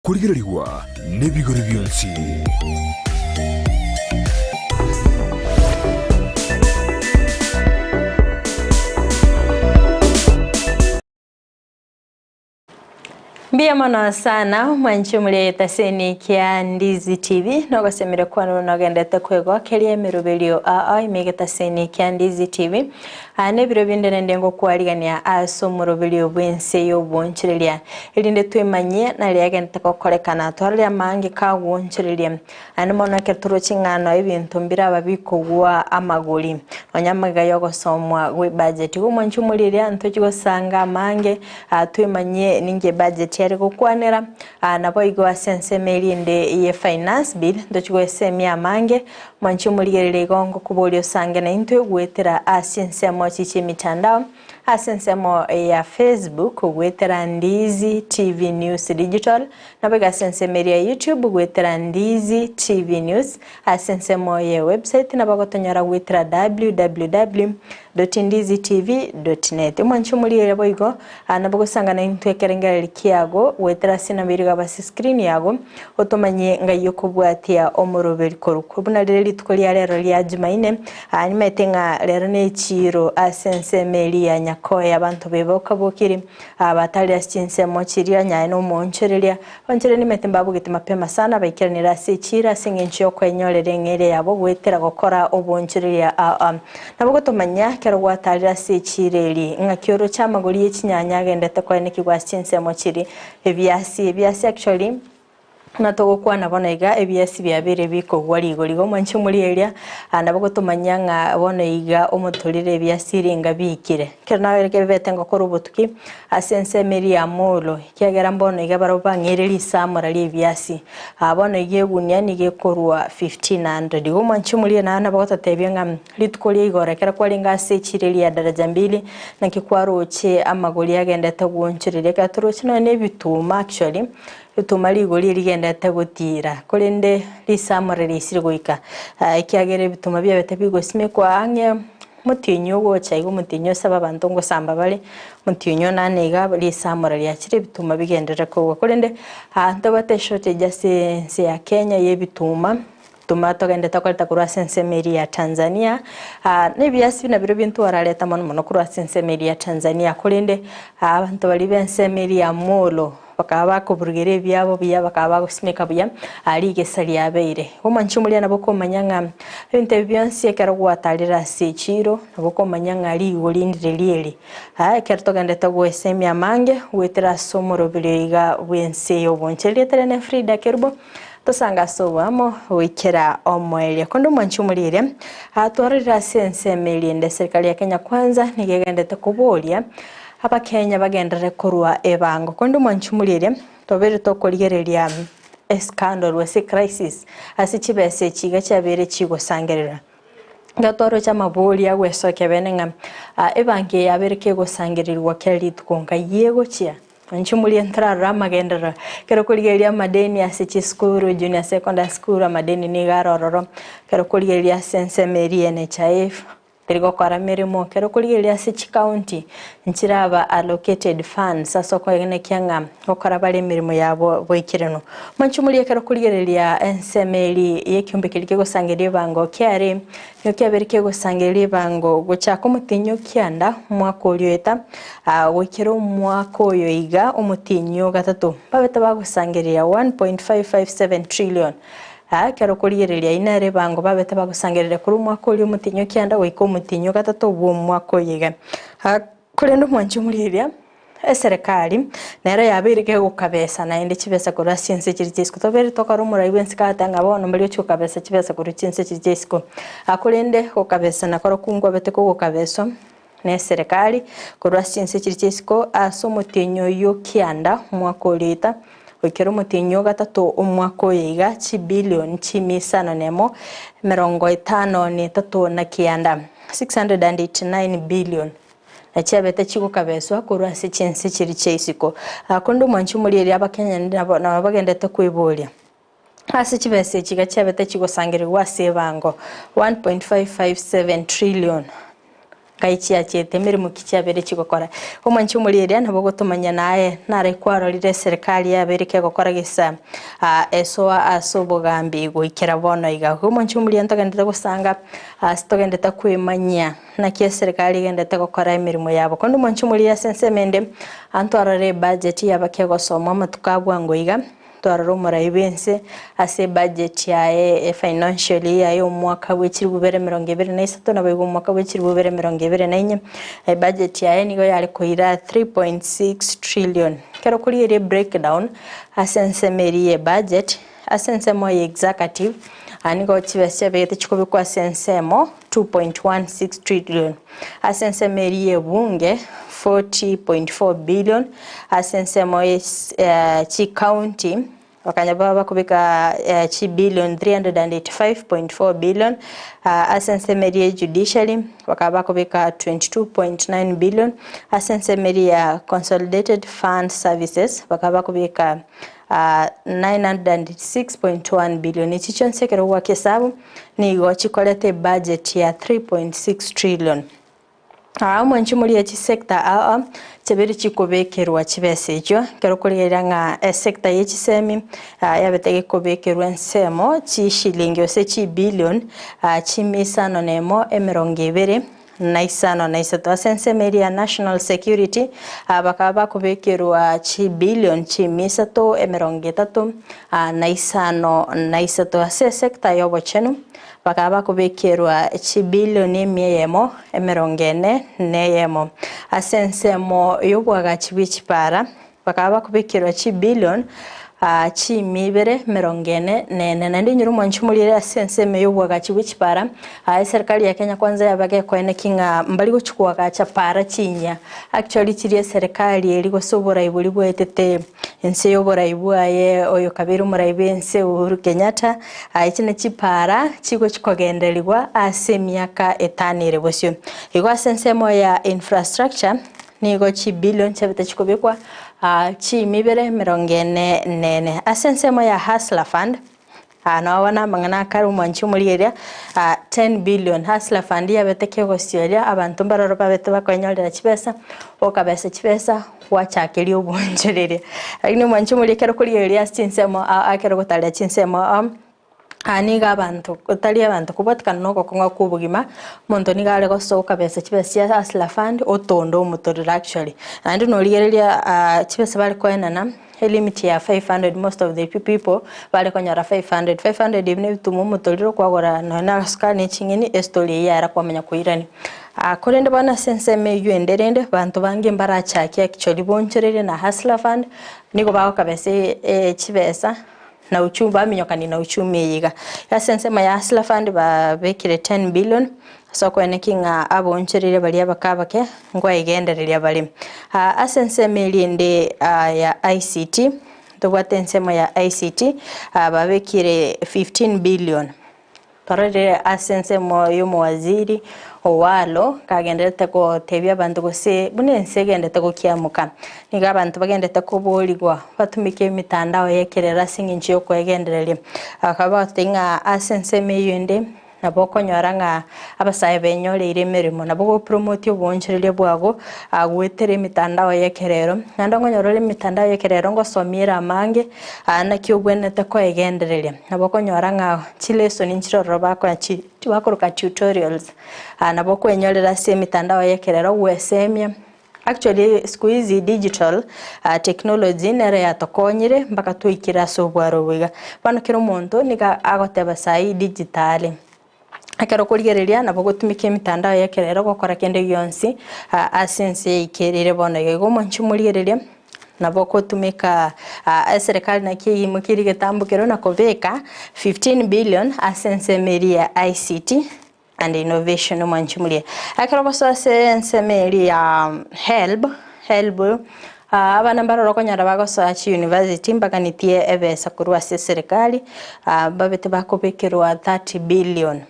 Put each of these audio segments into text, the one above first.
kurigirwa n'ibigori byonsi. Mbia mwana sana mwanchi muleta seni kia Ndizi TV nogo semire kwano nagendete kwego kelie merubelio imegeta seni kia Ndizi TV ane biro bindene ndengo kwaligania aso murubelio bwense yo bonchirelia elinde twemanye na liagente kokolekana twarya mangi ka bonchirelia ane mona keturo chingano ibintu mbira babiko gwa amaguli onyamaga yogo somwa we budget umwanchi muliria ntochigo sanga mange twemanye ninge budget yari gukwanira nabo igwa sense merinde ye finance bill ndochigwe semia mange mwanchi muligerere gongo kubolyo sange na into gwetera asense mochichi mitandao asense mo ya Facebook gwetera Ndizi TV News Digital nabega sense media YouTube gwetera Ndizi TV News asense mo ye website nabagotonyara gwetera www.ndizitv.net mwanchi muligerere boigo nabagosanga na into ekerengere kiago wetera sinabiriga basi screen yago otomanye ngayo kubwatia omuroberi koruko buna rero tukoliya rero lya Jumaine hanyuma etenga rero ne chiro asense meli ya nyakoya abantu beboka bokiri abatali asinse mochiria nyaye no monchereria onchire ni metemba bugite mapema sana bayikiranira sechira singenchi yo kwenyorere ngere yabo gwetera gukora obonchereria nabo gotomanya kero gwatalira sechireri ngakioro chamagori yechinyanya gendete kweniki gwasinse mochiri ebiasi actually natogo kwana bonaiga ebiasi byabere biko gwari gorigo mwanchi muri area nabo tumanyanga bonaiga omutulire ebiasi ringa bikire kero nawereke betenga korubutuki asense meri ya molo kyagera mbonaiga barobangireri samura ebiasi bonaiga gunya nige korwa 1500 go mwanchi muri nabo tatebenga litukoli igora kera kwalinga sechireri ya daraja 2 nakikwaroche amagoli yagendete gwonchirire katuroche no nebituma actually utumali goli rigenda tagotira kolende lisamore lisirgoika ikiagere bituma byabete bigosime kwa ange mutinyo gocha igo mutinyo saba bantongo samba bale mutinyo nanega lisamore lyakire bituma bigendera ko kolende ndabate shote jase ya Kenya ye bituma tugenda takwalita kurwa sense meri ya Tanzania nebyasi na biro bintu waraleta mono kurwa sense meri ya Tanzania kolende abantu bali bense meri ya molo bakaba kuburugere byabo biya bakaba gusimeka buya ali gesali yabeire omanchi muri nabo komanyanga ebinte byonse kero gwatalira sechiro nabo komanyanga ali golindire lieli kero togenda tagwesemya mange wetera somoro bilega bwense yo bonchelie terene Fridah Kerubo tosanga sobamo wikera omwele kondo mwanchi mulire atwarira sense melinde serikali ya Kenya kwanza nigegenda takubolia hapa Kenya bagendere korwa ebango kondo mwanchi mulire tobere tokoligereria scandal wese crisis asichibese chiga chabere chigo sangerera gatoro cha maboli ya wesoke benenga ebange yabereke go sangerirwa keli tukonga yego chia mwanchi mulire ntrara magendera kero koligeria madeni asichi school junior secondary school madeni ni garororo kero koligeria sense meri NHIF Terigo kwa mirimo kero kuligeria Sichi County nchiraba allocated funds sasa kwa ngene kyanga okara bale mirimo yabo boikireno manchumuliye kero kuligeria Ense meli yekyumbe kirike gosangerie bango kyare yo kyaberike gosangerie bango gochako mutinyo kyanda mwako lyeta wekero mwako yo iga umutinyo gatatu babeta bagosangeria 1.557 trillion kero kuligereria inare bango babete bagusangerere kuri mwako uri mutinyo kyanda wiko mutinyo gatatu bwo mwako yiga kurendo mwanchi muliria serikali nero yabirike gukabesa na inde chibesa kuri asiense chiritisiko tobere tokaro muraibensi katanga bono muri cyo kabesa chibesa kuri chinse chiritisiko akurende gukabesa na koro kungwa bete ko gukabeso ne serikali kuri asiense chiritisiko aso mutinyo yo kyanda mwako leta wekero mutinyo gatatu umwako yiga chi billion chi misano nemo 53 na kianda 689 billion na chabete chiko kabeswa kurwa sechense chiri cheisiko kondo mwanchi muri aba Kenya na bagendete kwibolia hasi chibese chiga chabete chiko sangirirwa sebango 1.557 trillion kaichi achete mirimo kichiabere chigokora omwanchi omuriria nabo gotumanya naye nare kwarorire serikali yabereke gokora gisa esoa asobogambi goikera bono iga omwanchi omuria ntogendete gusanga sitogendete kwimanya nakie serikali gendete gokora emirimo yabo kondi omwanchi omuria sensemende antwarore budget yabake gosoma matukabwa ngoiga twarora omuraibu Ense ase budget yae financial yae omwaka bw'ekiri 2023 nabo igo omwaka bw'ekiri 2024 budget yae nigo yari koira 3.6 trillion kero kuri ere breakdown asensemerie budget asensemo executive anigo chibese bete chikobikwa sensemo 2.16 trillion asensemerie bunge 40.4 billion asensemo chi county wakanyaba bakubika chi billion 385.4 billion asensemerie judiciary wakaba kubika 22.9 billion asensemerie consolidated fund services wakaba kubika 906.1 billion ichichon sekero wa kesabu ni gochikolete budget ya 3.6 trillion mwanchi muri ya sector chebiri chikobekerwa chibesejo kero kurira nga sector yechisemi yabetege kobekerwa ensemo chi shilingi ose chi billion chimisano nemo emerongibere naisano naisatu asensemeri ya national security bakaba kubekerwa chi billion chi misato emerongitatu naisano naisatu ase sector yobochenu bakaba kubekerwa chi billion emiyemo emerongene neyemo asensemo yobwaga chibichipara bakaba kubekerwa chi billion chi mibere merongene nene nandi nyuru mwanchi mulire asenseme yobwaga chibichipara serikali ya Kenya kwanza yabage kwene kinga mbali gochukwaga chapara chinya actually chirie serikali eri gosobora ibuli bwetete Ense yobora ibwaye oyo kabiru muraibu Ense Uhuru Kenyatta ichine chipara chigo chikogenderwa ase miaka 5 ere bosyo igo asensemo ya infrastructure nigo chi billion chabete chikobekwa chi mibere merongene nene asensemo ya hustler fund wana mangana karu mwanchi mulieria 10 billion hustler fund yabeteke gosyoria abantu mbaroro babete bakonyolera chipesa okabese chipesa wachakeli obonjerere lakini mwanchi muliekero kulieria chinsemo akero gotalia chinsemo aniga abantu kutali abantu kubatikana noko konga kubugima muntu nigale gosoka bese chibese hustler fund otondo mutorira actually and no ligereria chibese bali koenana limit ya 500 most of the people bali konyara 500 ibne bitumu mutoriro kwagora na scan chingini story yara kwamenya kuirani kolende bana senseme yuenderende bantu bange mbaracha actually boncherere na hustler fund nigo bawo kabese chibesa na uchumba minyokani na uchumi yiga yasensema ya hustler fund babekire 10 billion so kwene kinga aboncherere bali abakabake ngwa igendereria bali asensema linde ya ICT tobwatensema ya ICT babekire 15 billion parade asensema yomo waziri owalo kagenderete ko tebya bantu gose bunense gendete ko kiamuka niga abantu bagendete ko boligwa batumike mitandao yekerera singinchi yo kwegendereria akaba tinga asenseme yende naboko nyoranga abasaye benyole iremerimo naboko promote oboncherere bwago agwetere mitandao yekerero nandongo nyorore mitandao yekerero ngo somira mange nakyo gwenete ko egendereria naboko nyoranga chileso ninchiro bako chi bakoroka tutorials naboko enyolera se mitandao yekerero wesemia actually squeeze digital technology nere yatokonyire mpaka tuikira sobwaro wiga bano kero muntu niga agoteba sai digitali akero kurigereria nabo gutumike mitandao yekerero gukora kende yonsi asense ikerere bono yego mwanchi murigereria nabo kutumika serikali na kiyimukiri getambukero na kobeka 15 billion asense meria ICT and innovation mwanchi murie akero boso asense meria help abana mbaroro konyara bagosoa chi university mpaka nitie ebesa kurwa serikali babete bakobekerwa 30 billion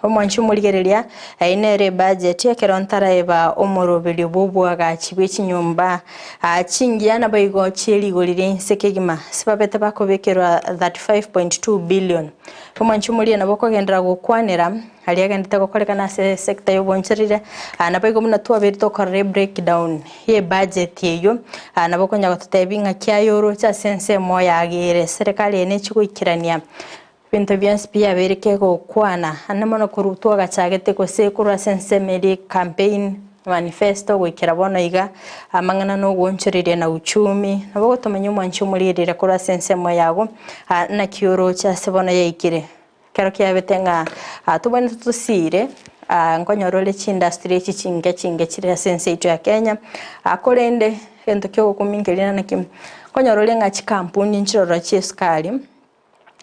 omwanchu muligereria inere budget ya kerontara eba omorobiri bobwaga chibwe chinyumba chingia na baigo chiligorire Ense kegima sibabete bakobekerwa 35.2 billion omwanchu mulia nabo kogendera gukwanira ali agendete gukorekana sector yoboncherire na baigo muna twabiri tokorere breakdown ye budget yeyo nabo konya gotebinga kyayoro cha sense moya agire serikali ene chigukirania bintu byansi pia bereke gukwana anamono kurutwa gachagete ko sekura sense meri campaign manifesto gwikira bona iga amangana no gwoncherire na uchumi nabo gotomenya omwanchu mulirire kura sense moyago na kioro cha sebona yaikire kero kiabetenga tubone tutusire nkonyorole industry chinge chire sense itu ya Kenya akorende ento kyo kumingelina nakim konyorole ngachi kampuni nchiroro cheskali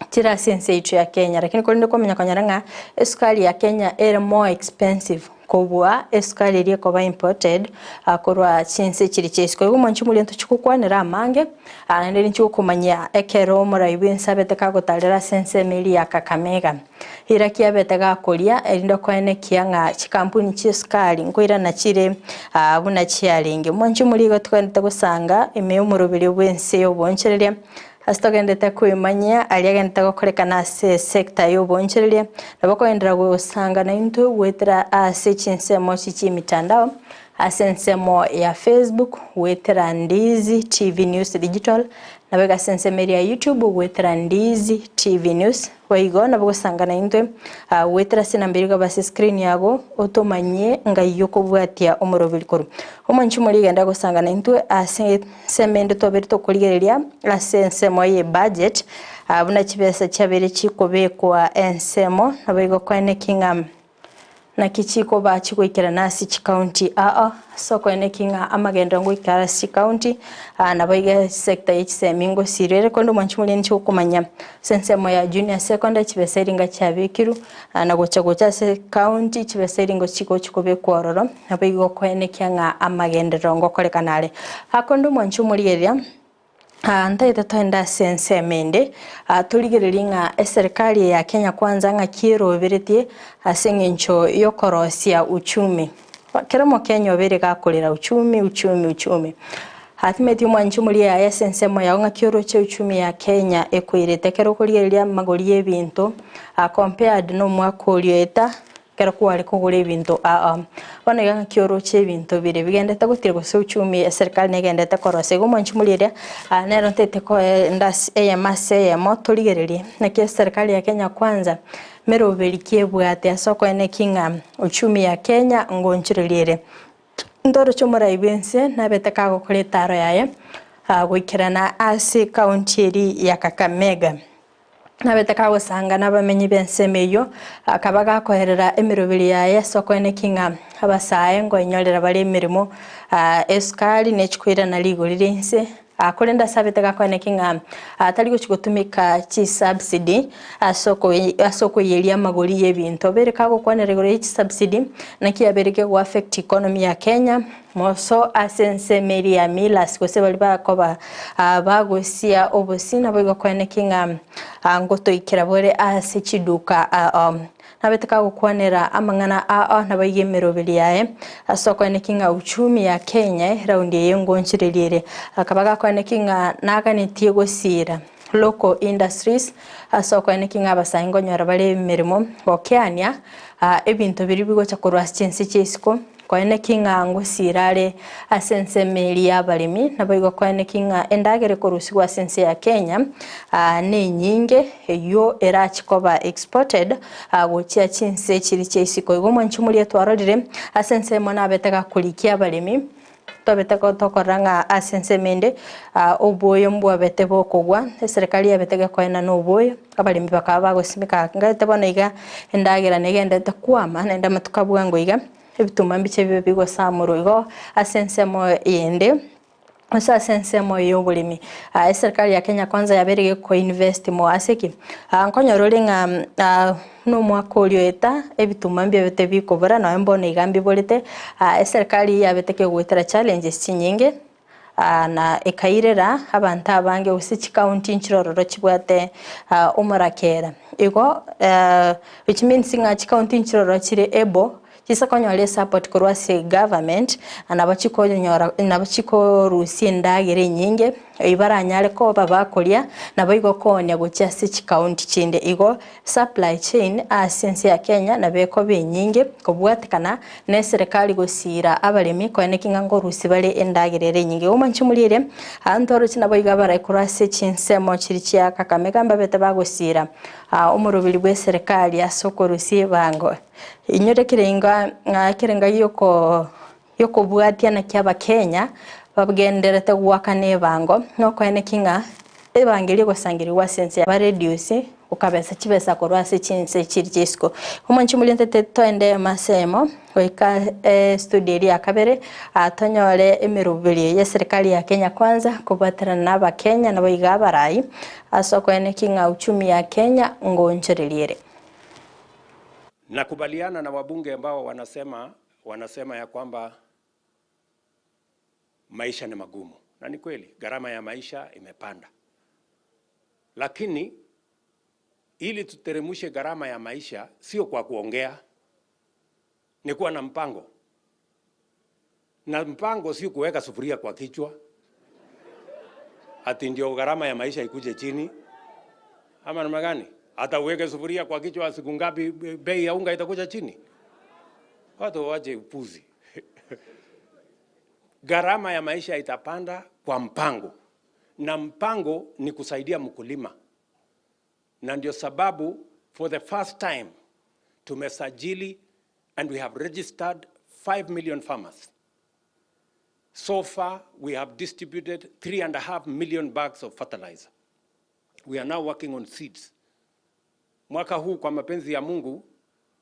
tira sense itu ya Kenya lakini kolinde komenya konyaranga esukali ya Kenya era more expensive kobwa esukali iri koba imported akorwa chinse chiri chesko yugo manchu muri nto chukukwanira amange nende nchukumanya ekero muraibu nsabete kagotalera sense meli ya Kakamega ira kiabete gakoria erindo kwene kianga chikampuni chesukali ngoira na chire buna chialinge manchu muri gotwente gusanga eme umurubiri bwense yobonchereria astogendete kwimanya aliagente gukorekana sector yobonchereria nabako endera gusanga na into wetera sechinsemo chichi mitandao asensemo ya Facebook wetera Ndizi TV News Digital nabega sensemo ya YouTube wetera Ndizi TV News waigo nabwo sangana into wetera sinambiriga basi screen yago otomanye ngayoko bwatia omorobiri koru omanchu muri genda gusangana into semende toberi to kuligereria asensemo ye budget abuna chibesa chabere chikobekwa ensemo nabaigo kwene kingam na kichiko bachikoikira nasi county soko ene kinga amagenda ngo ikara si county na baiga sector yisemingo sirere kondo manchumuli nchi kumanya sensemo ya junior secondary chibeseringa chabikiru na gocha se county chibeseringo chiko bekwororo na baigo kwene kyanga amagenda ngo kolekanale hakondo manchumuli eria ntaita twenda sense mende tuligerelinga serikali ya Kenya kwanza nga kiroberetie asengencho yokorosia uchumi keramo Kenya obere gakolera uchumi hatimeti mwanchu muri ya sense moya nga kioro che uchumi ya Kenya ekwirete kero kuligerelia magori y'ebintu compared no mwakolieta kero kwali kugura ibintu bana yanga kioro che ibintu bire bigendete gutire gose uchumi ya serikali negendete korose go mwanchu mulire nero ntete ko ndas eyamase motoligererie na ke serikali ya Kenya kwanza mero belikie bwate asoko ene kinga uchumi ya Kenya ngonchirelire ndoro chomora ibense na beteka go koletaro yaye gwikirana ase county eri ya Kakamega nabeteka gusanga nabamenyi bensemeyo akabaga koherera emirobiri ya soko ene kinga abasaye ngo inyorera bari emirimo esukali nechikwira na ligorire Ense akolenda sabeteka kwene kinga atali guchigotumika chi subsidy asoko yeli amagori y'ebintu bereka go kwanere gore chi subsidy na kiabereke go affect economy ya Kenya moso asense meri ya milas gose bali bakoba bagosia obosina bwo kwene kinga ngoto ikirabore ase chiduka nabeteka gukwanera amangana na bayigemerobiri yae asoko ene kinga uchumi ya Kenya raundi yengonchirelire akabaga kwane kinga naganitie gosira local industries asoko ene kinga basango nyora bale mirimo okeania ebintu biri bigo chakorwa chense chesiko kwene kinga ngosirare asense meri ya balimi nabayigo kwene kinga endagere korusigwa sense ya Kenya ne nyinge yo erachikoba exported gochia chinse chiri chesiko igo mwanchumuli etwarorire asense mona betega kulikia balimi tobeteka tokoranga asense mende oboyo mbwa betebo kogwa serikali yabetega kwena no boyo abalimi bakaba gosimika ngate bona iga endagera negende takwama nenda matukabwa ngo iga ebituma mbiche bigo samuro igo asensemo yende asa sensemo yobulimi serikali ya Kenya kwanza yaberege ko invest mo aseki nkonyorole no mwakolyo eta ebituma mbye bete bikobora na mbone igambi bolete serikali yabeteke gwetera challenges chinyinge na ekairera abantu abange Gusii county nchirororo chibwate umurakera igo which means nga county nchirororo chire ebo chisa konyole support korwa se government anabachiko rusi ndagere nyinge ibaranyale ko babakoria nabo igo konya gocha Gusii county chinde igo supply chain Ense ya Kenya nabeko benyinge kobwatikana ne serikali gosira abalemi ko nekinga ngo rusi bale endagerere nyinge umanchimulire antoro chinabo igabara kurase chinsemo chiri chia Kakamega mbabete bagosira umurubiri bwe serikali asoko rusi bango inyore kirenga yoko bwatia na kyaba Kenya babugenderete gwakane bango noko enekinga ebangeli gosangiriwa sense ba reduce ukabesa chibesa korwase chinse chirichisko umanchi mulente toende masemo oika studio ya kabere atonyole emirubiri ya serikali ya Kenya kwanza kubatana naba Kenya nabo igabarai asoko enekinga uchumi ya Kenya ngonchereliere. Nakubaliana na wabunge ambao wanasema ya kwamba maisha ni magumu. Na ni kweli, gharama ya maisha imepanda. Lakini ili tuteremushe gharama ya maisha sio kwa kuongea, ni kuwa na mpango. Na mpango sio kuweka sufuria kwa kichwa ati ndio gharama ya maisha ikuje chini. Ama namna gani? Hata uweke sufuria kwa kichwa siku ngapi bei ya unga itakuja chini? Watu waje upuzi. Gharama ya maisha itapanda kwa mpango. Na mpango ni kusaidia mkulima. Na ndio sababu for the first time tumesajili and we have registered 5 million farmers. So far we have distributed 3.5 million bags of fertilizer. We are now working on seeds. Mwaka huu kwa mapenzi ya Mungu,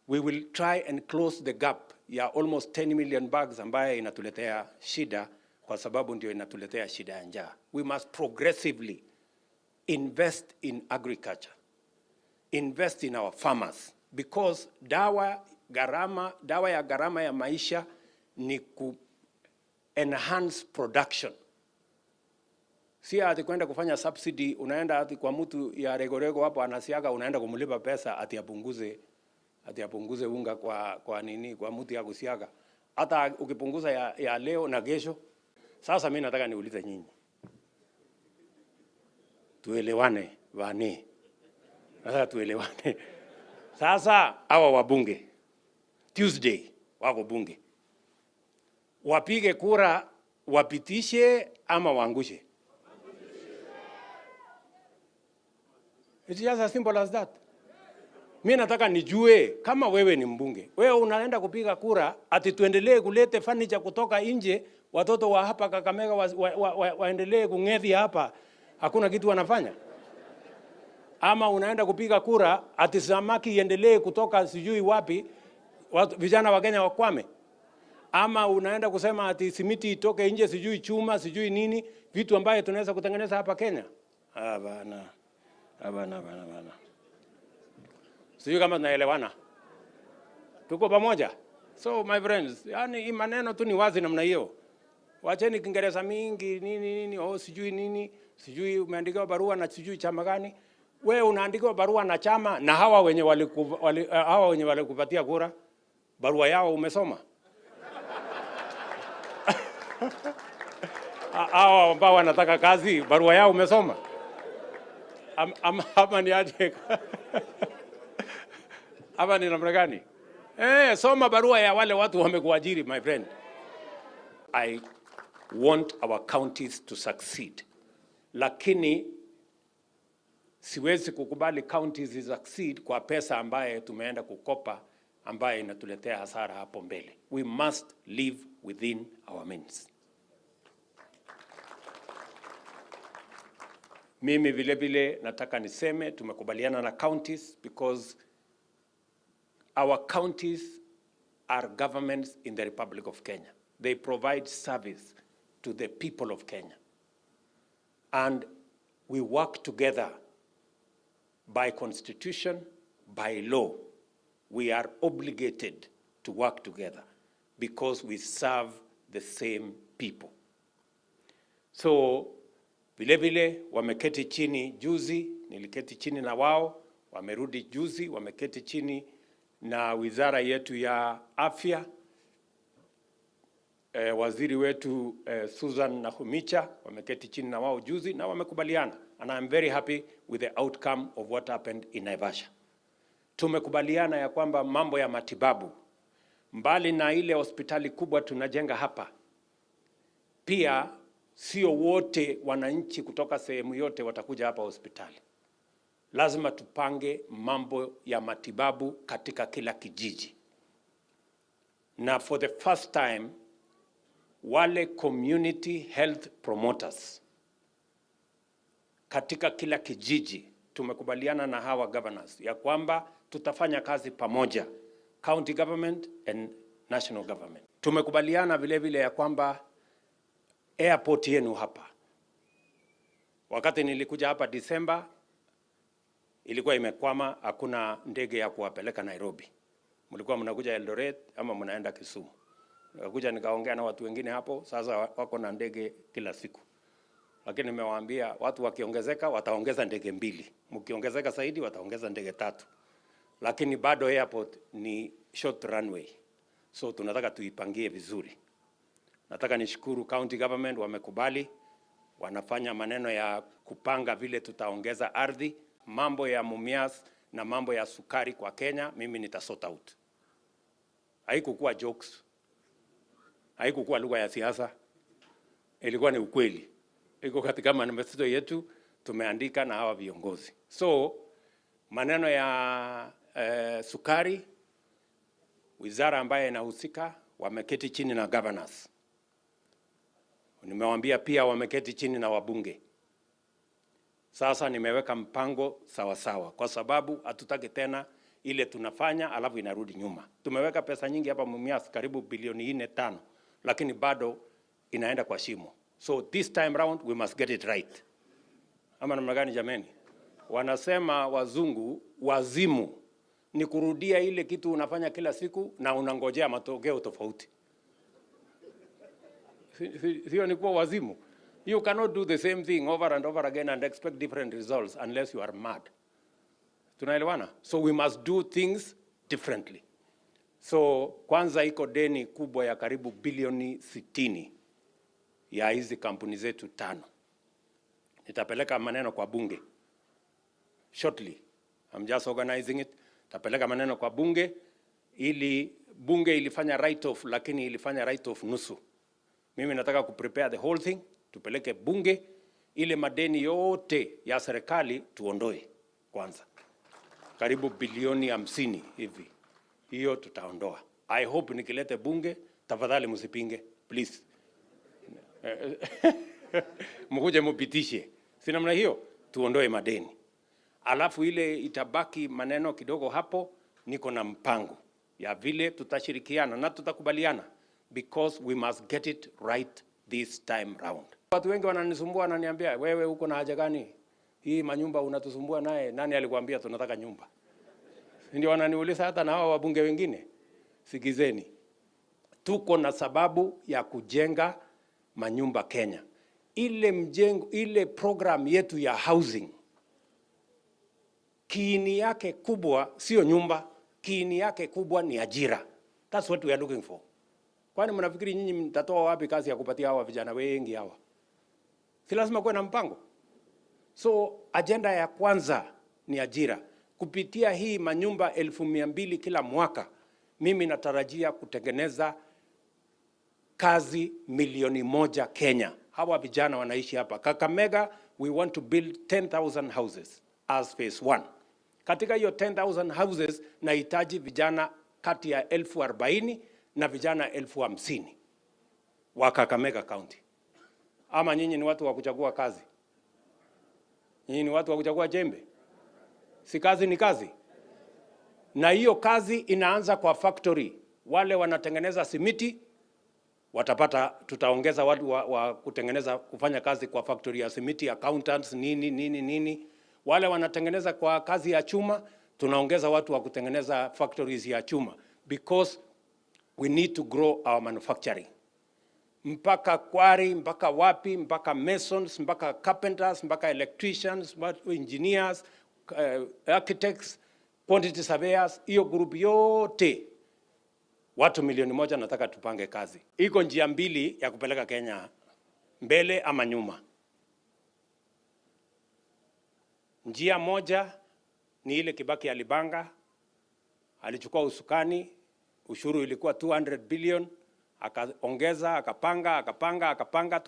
we will try and close the gap ya almost 10 million bags ambaye inatuletea shida kwa sababu ndio inatuletea shida ya njaa. We must progressively invest in agriculture. Invest in our farmers because dawa ya gharama ya maisha ni ku enhance production. Si ati kwenda kufanya subsidy, unaenda ati kwa mtu ya regorego hapo anasiaga unaenda kumulipa pesa ati apunguze unga kwa nini kwa mtu ya kusiaga. Hata ukipunguza ya leo na kesho. Sasa mimi nataka niulize nyinyi. Tuelewane wane. Sasa tuelewane. Sasa hawa wabunge Tuesday wako bunge. Wapige kura wapitishe ama waangushe. It's just as simple as that. Mimi nataka nijue kama wewe ni mbunge. Wewe unaenda kupiga kura ati tuendelee kulete furniture kutoka nje, watoto wa hapa Kakamega waendelee kungethi hapa. Hakuna kitu wanafanya. Ama unaenda kupiga kura ati samaki iendelee kutoka sijui wapi, vijana wa Kenya wakwame. Ama unaenda kusema ati simiti itoke nje sijui chuma sijui nini, vitu ambaye tunaweza kutengeneza hapa Kenya. Bana. Sijui kama tunaelewana. Tuko pamoja. So my friends, yani maneno tu ni wazi namna hiyo. Wacheni Kiingereza mingi nini sijui nini, sijui umeandikiwa barua na sijui chama gani. Wewe unaandikiwa barua na chama na hawa wenye walikupatia kura, barua yao umesoma? Hawa ambao wanataka kazi, barua yao umesoma? Ama ni aje? Ama ni namna gani? Soma barua ya wale watu wamekuajiri, my friend. I want our counties to succeed. Lakini siwezi kukubali counties succeed kwa pesa ambaye tumeenda kukopa ambaye inatuletea hasara hapo mbele. We must live within our means. Mimi vile vile nataka niseme tumekubaliana na counties because our counties are governments in the Republic of Kenya. They provide service to the people of Kenya. And we work together by constitution, by law. We are obligated to work together because we serve the same people. So vile wameketi chini juzi, niliketi chini na wao, wamerudi juzi, wameketi chini na wizara yetu ya afya, waziri wetu Susan Nakhumicha, wameketi chini na wao juzi na wamekubaliana, and I'm very happy with the outcome of what happened in Naivasha. Tumekubaliana ya kwamba mambo ya matibabu, mbali na ile hospitali kubwa tunajenga hapa, pia sio wote wananchi kutoka sehemu yote watakuja hapa hospitali. Lazima tupange mambo ya matibabu katika kila kijiji. Na for the first time, wale community health promoters katika kila kijiji, tumekubaliana na hawa governors ya kwamba tutafanya kazi pamoja, county government and national government. Tumekubaliana vile ya kwamba airport yenu hapa, wakati nilikuja hapa Disemba, ilikuwa imekwama, hakuna ndege ya kuwapeleka Nairobi. Mlikuwa mnakuja Eldoret ama mnaenda Kisumu. Nikakuja nikaongea na watu wengine hapo, sasa wako na ndege kila siku. Lakini nimewaambia watu wakiongezeka wataongeza ndege 2. Mkiongezeka zaidi wataongeza ndege 3. Lakini bado airport ni short runway. So tunataka tuipangie vizuri. Nataka nishukuru county government, wamekubali, wanafanya maneno ya kupanga vile tutaongeza ardhi. Mambo ya Mumias na mambo ya sukari kwa Kenya, mimi nitasort out. Haikukuwa jokes, haikukuwa lugha ya siasa, ilikuwa ni ukweli. Iko katika manifesto yetu, tumeandika na hawa viongozi. So maneno ya sukari, wizara ambaye inahusika wameketi chini na governors. Nimewaambia pia wameketi chini na wabunge. Sasa nimeweka mpango sawa kwa sababu hatutaki tena ile tunafanya alafu inarudi nyuma. Tumeweka pesa nyingi hapa Mumias, karibu bilioni 4-5, lakini bado inaenda kwa shimo. So this time round we must get it right. Ama namna gani jameni? Wanasema wazungu, wazimu ni kurudia ile kitu unafanya kila siku na unangojea matokeo tofauti. Sio ni kuwa wazimu. You cannot do the same thing over and over again and expect different results unless you are mad. Tunaelewana? So we must do things differently. So kwanza iko deni kubwa ya karibu bilioni 60 ya hizi kampuni zetu 5. Nitapeleka maneno kwa bunge shortly. I'm just organizing it. Nitapeleka maneno kwa bunge, ili bunge ilifanya write off, lakini ilifanya write off nusu. Mimi nataka kuprepare the whole thing, tupeleke bunge, ile madeni yote ya serikali tuondoe kwanza. Karibu bilioni 50 hivi. Hiyo tutaondoa. I hope nikilete bunge, tafadhali msipinge, please. Mkuje mpitishe. Si namna hiyo, tuondoe madeni. Alafu ile itabaki maneno kidogo hapo, niko na mpango ya vile tutashirikiana na tutakubaliana, because we must get it right this time round. Watu wengi wananisumbua, wananiambia wewe uko na haja gani? Hii manyumba unatusumbua naye, nani alikwambia tunataka nyumba? Ndio wananiuliza hata na hao wabunge wengine. Sikizeni. Tuko na sababu ya kujenga manyumba Kenya. Ile program yetu ya housing, kiini yake kubwa sio nyumba, kiini yake kubwa ni ajira. That's what we are looking for. Kwani mnafikiri nyinyi mtatoa wapi kazi ya kupatia hawa vijana wengi hawa? Si lazima kuwe na mpango. So agenda ya kwanza ni ajira. Kupitia hii manyumba 1200 kila mwaka, mimi natarajia kutengeneza kazi milioni 1 Kenya. Hawa vijana wanaishi hapa. Kakamega, we want to build 10,000 houses as phase 1. Katika hiyo 10,000 houses, nahitaji vijana kati ya 40,000 na vijana 50,000 wa Kakamega County. Ama nyinyi ni watu wa kuchagua kazi? Nyinyi ni watu wa kuchagua jembe? Si kazi ni kazi. Na hiyo kazi inaanza kwa factory. Wale wanatengeneza simiti watapata, tutaongeza watu wa kutengeneza, kufanya kazi kwa factory ya simiti, accountants, nini. Wale wanatengeneza kwa kazi ya chuma, tunaongeza watu wa kutengeneza factories ya chuma, because we need to grow our manufacturing. mpaka quarry, mpaka wapi, mpaka masons, mpaka carpenters, mpaka electricians, engineers, architects, quantity surveyors, hiyo group yote watu 1,000,000 nataka tupange kazi. Iko njia mbili ya kupeleka Kenya mbele ama nyuma. Njia moja ni ile Kibaki alibanga, alichukua usukani, ushuru ilikuwa 200 billion, akaongeza, akapanga,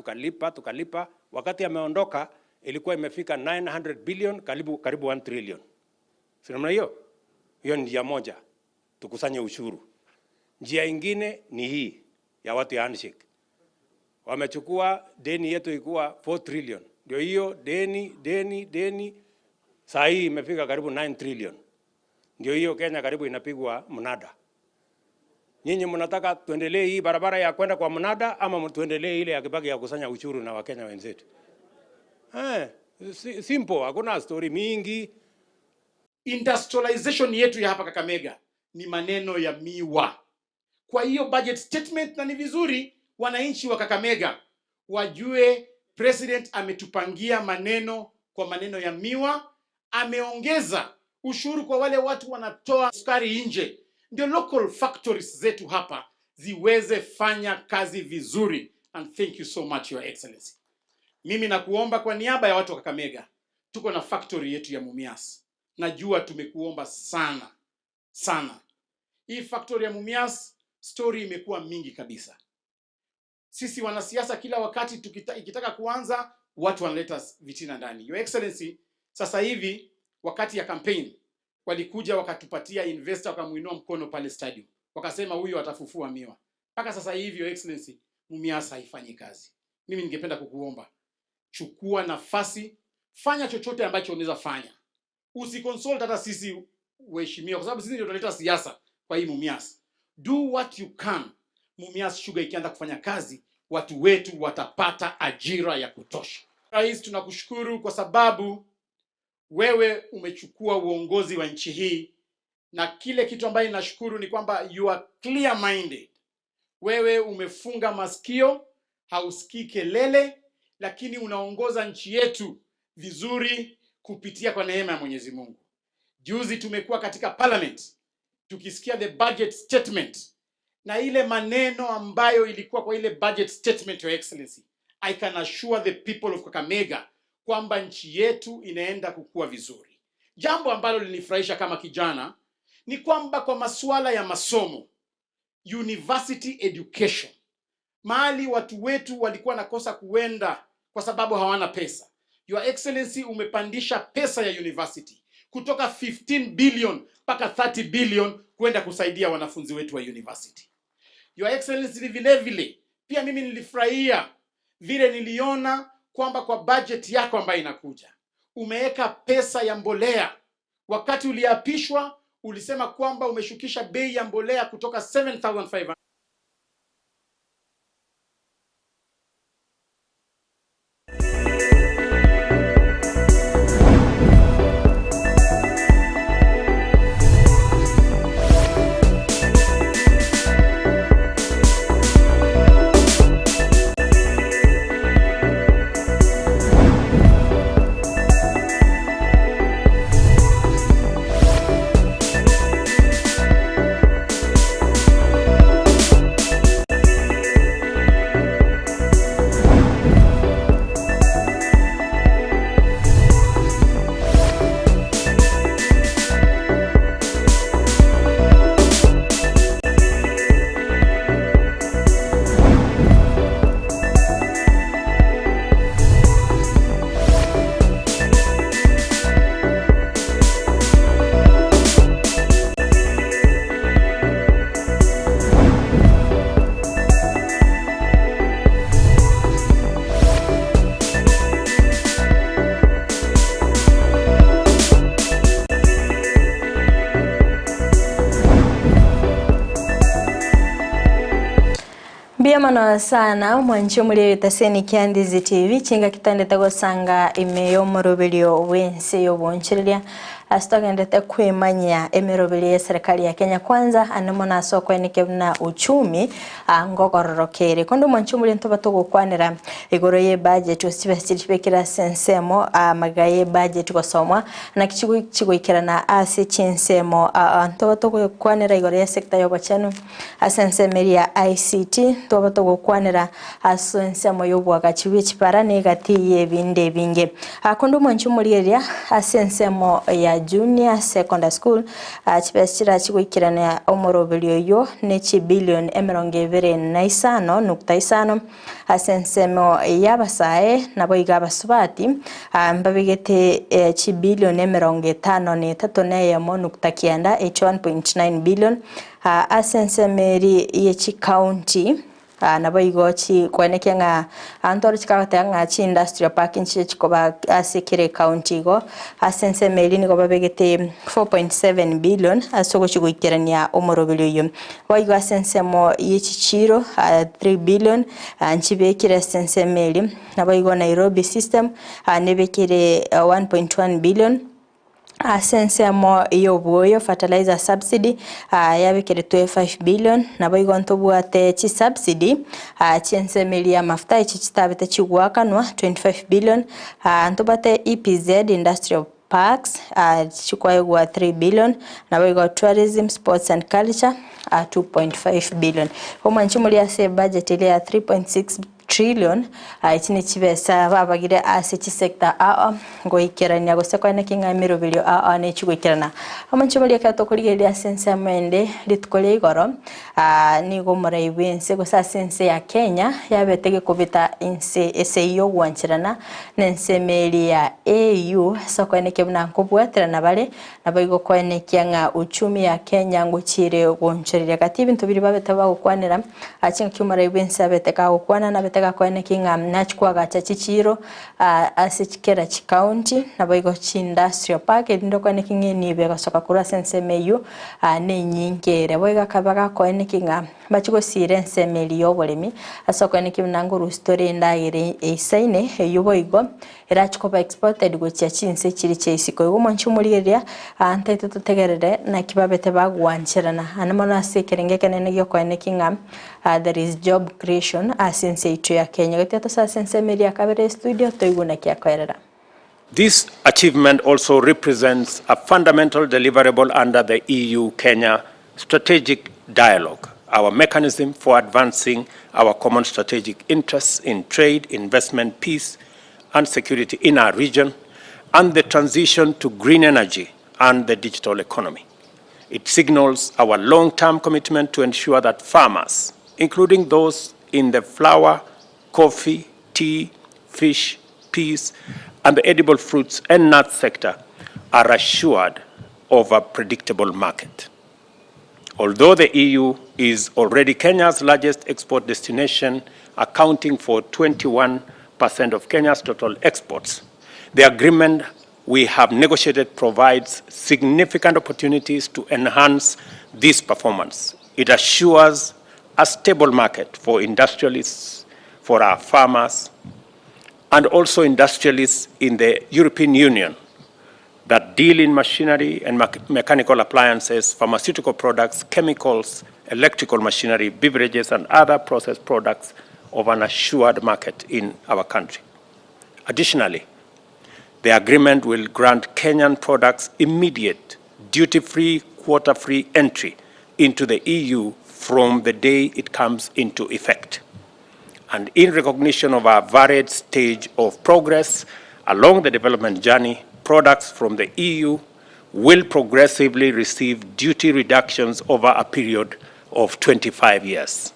tukalipa. Wakati ameondoka ilikuwa imefika 900 billion, karibu 1 trillion. Sinaona hiyo? Hiyo ni njia moja, tukusanye ushuru. Njia ingine ni hii ya watu ya handshake. Wamechukua deni yetu ilikuwa 4 trillion. Ndio hiyo deni saa hii imefika karibu 9 trillion. Ndio hiyo Kenya karibu inapigwa mnada. Nyinyi mnataka tuendelee hii barabara ya kwenda kwa mnada ama tuendelee ile ya Kibaki ya kusanya ushuru na Wakenya wenzetu? Simple, hakuna story mingi. Industrialization yetu ya hapa Kakamega ni maneno ya miwa. Kwa hiyo budget statement, na ni vizuri wananchi wa Kakamega wajue president ametupangia maneno kwa maneno ya miwa. Ameongeza ushuru kwa wale watu wanatoa sukari nje, ndio local factories zetu hapa ziweze fanya kazi vizuri. And thank you so much, Your Excellency. Mimi nakuomba kwa niaba ya watu wa Kakamega, tuko na factory yetu ya Mumias. Najua tumekuomba sana. Hii factory ya Mumias, story imekuwa mingi kabisa. Sisi wanasiasa kila wakati ikitaka kuanza, watu wanaleta vitina ndani. Your Excellency, sasa hivi wakati ya campaign walikuja wakatupatia investor, wakamuinua mkono pale stadium, wakasema huyu atafufua miwa. Mpaka sasa hivi, Your Excellency, Mumias haifanyi kazi. Mimi ningependa kukuomba, chukua nafasi, fanya chochote ambacho unaweza fanya. Usiconsult hata sisi waheshimiwa, kwa sababu sisi ndio tunaleta siasa kwa hii Mumias. Do what you can. Mumias Sugar ikianza kufanya kazi, watu wetu watapata ajira ya kutosha. Rais, tunakushukuru kwa sababu wewe umechukua uongozi wa nchi hii, na kile kitu ambaye ninashukuru ni kwamba you are clear minded. Wewe umefunga masikio, hausikii kelele, lakini unaongoza nchi yetu vizuri kupitia kwa neema ya Mwenyezi Mungu. Juzi tumekuwa katika parliament tukisikia the budget statement, na ile maneno ambayo ilikuwa kwa ile budget statement, Your Excellency, I can assure the people of Kakamega kwamba nchi yetu inaenda kukua vizuri. Jambo ambalo linifurahisha kama kijana ni kwamba kwa masuala ya masomo, university education, mahali watu wetu walikuwa nakosa kuenda kwa sababu hawana pesa, Your Excellency, umepandisha pesa ya university kutoka 15 billion mpaka 30 billion kwenda kusaidia wanafunzi wetu wa university. Your Excellency, vile pia mimi nilifurahia vile niliona kwamba kwa budget yako ambayo inakuja umeweka pesa ya mbolea. Wakati uliapishwa ulisema kwamba umeshukisha bei ya mbolea kutoka 7,500. Biamano sana mwancho muri taseni Ndizi TV chinga kitande tagosanga imeyo morobelio wense yo bonchiria asitogendete kwimanya emirobiri ya serikali ya Kenya Kwanza animo na soko enike na uchumi ngogororokere kondo mwanchumuri ntobato gukwanira igoro ye budget osibesiribekira sensemo magaye budget gosomwa na kichigwikira na ase chinsemo ntobato gukwanira igoro ya sector yobachano asensemeri ya ICT ntobato gukwanira asensemo yobwaga chibichipara negati yebinde binge kondo mwanchumuri eria asensemo ya junior secondary school chibesira chigwikirana omorobelio yo nechi billion $25.5 asensemo yabasae nabo igabasubati mbabigete chi billion $53.9 $1.9 billion asensemeri yechi county nabo igochi kweneke nga antoro chikagata nga chi industrial park nchi chikoba asikire county go asensemeri ni goba begete 4.7 billion asogo chigwikirania omorobelio yo waigo asensemo yechichiro 3 billion nchibekire sensemeri nabo igo Nairobi system nebekire 1.1 billion asensemo yobuoyo fertilizer subsidy yabekere 25 billion nabo igonto bwate chi subsidy chensemeli ya mafuta chichitabete chigwakanwa 25 billion ntobate EPZ industrial parks chikwaigwa 3 billion nabo igo tourism sports and culture 2.5 billion omwanchimuli ase budget ile ya 3.6 trillion chini chibesa babagire ase chi sector ngoikerania gosekwana kinga mirobilio ne chigwikirana amanchimuli ka tokorigeria sense amende litukole igoro ni gomora ibense gosa sense ya Kenya yabetege kubita Ense eseyo gwanchirana nensemeli ya AU sokwane kebuna nkobwaterana bale nabayigo kwane kyanga uchumi ya Kenya ngochire gonchirira kati bintu biri babeta bagukwanira achinga kyumara ibense abeteka gukwana na beteka kwane kinga nachikwaga chachichiro asichikera chi county nabayigo chi industrial park ndo kwane kinge nibe gasoka kura sense meyu ne nyingere boiga kabaga kwane kinga bachigo sire nsemeli yobolemi asokwane kimnanguru story ndagire eisaine yuboigo erachikoba exported gocha chinse chiri cheisiko igo manchumuliria antaito tutegerere na kibabete bagwanchirana anamona sekerengeke nene gyo kwane kinga there is job creation asense itu ya Kenya goteta sa sense media kabere studio toiguna kya kwerera. This achievement also represents a fundamental deliverable under the EU-Kenya strategic dialogue, our mechanism for advancing our common strategic interests in trade, investment, peace, and security in our region, and the transition to green energy and the digital economy. It signals our long-term commitment to ensure that farmers, including those in the flour, coffee, tea, fish, peas, and the edible fruits and nuts sector, are assured of a predictable market. Although the EU is already Kenya's largest export destination, accounting for 21% of Kenya's total exports, the agreement we have negotiated provides significant opportunities to enhance this performance. It assures a stable market for industrialists, for our farmers, and also industrialists in the European Union that deal in machinery and mechanical appliances, pharmaceutical products, chemicals, electrical machinery, beverages, and other processed products of an assured market in our country. Additionally, the agreement will grant Kenyan products immediate duty-free, quota-free entry into the EU from the day it comes into effect. And in recognition of our varied stage of progress along the development journey, products from the EU will progressively receive duty reductions over a period of 25 years.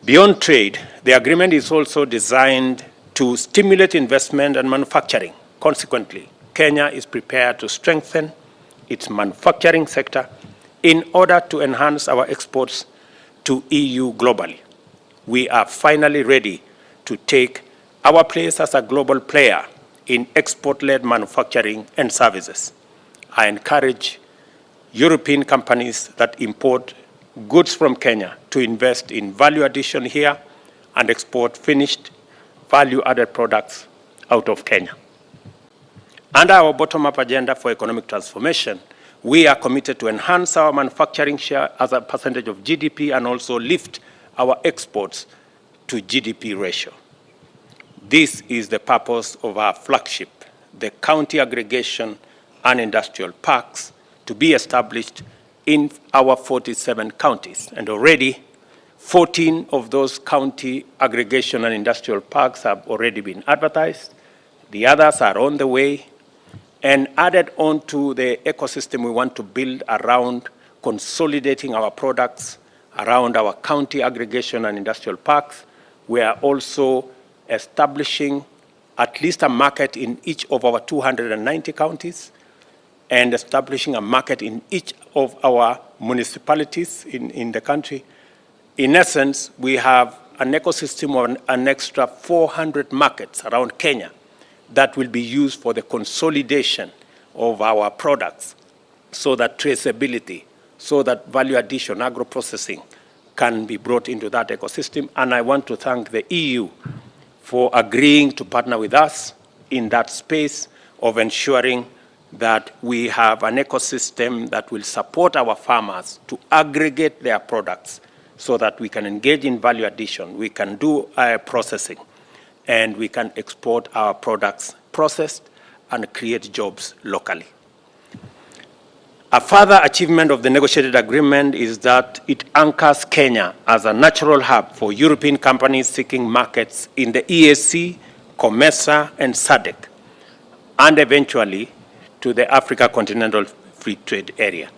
Beyond trade, the agreement is also designed to stimulate investment and manufacturing. Consequently, Kenya is prepared to strengthen its manufacturing sector in order to enhance our exports to EU globally. We are finally ready to take our place as a global player in export-led manufacturing and services. I encourage European companies that import goods from Kenya to invest in value addition here and export finished value-added products out of Kenya. Under our bottom-up agenda for economic transformation, we are committed to enhance our manufacturing share as a percentage of GDP and also lift our exports to GDP ratio. This is the purpose of our flagship, the county aggregation and industrial parks, to be established in our 47 counties. And already 14 of those county aggregation and industrial parks have already been advertised. The others are on the way. And added on to the ecosystem we want to build around consolidating our products around our county aggregation and industrial parks, we are also establishing at least a market in each of our 290 counties and establishing a market in each of our municipalities in the country. In essence, we have an ecosystem of an extra 400 markets around Kenya that will be used for the consolidation of our products so that traceability, so that value addition, agro-processing can be brought into that ecosystem. And I want to thank the EU for agreeing to partner with us in that space of ensuring that we have an ecosystem that will support our farmers to aggregate their products so that we can engage in value addition, we can do processing, and we can export our products processed and create jobs locally. A further achievement of the negotiated agreement is that it anchors Kenya as a natural hub for European companies seeking markets in the EAC, COMESA, and SADC, and eventually to the Africa Continental Free Trade Area.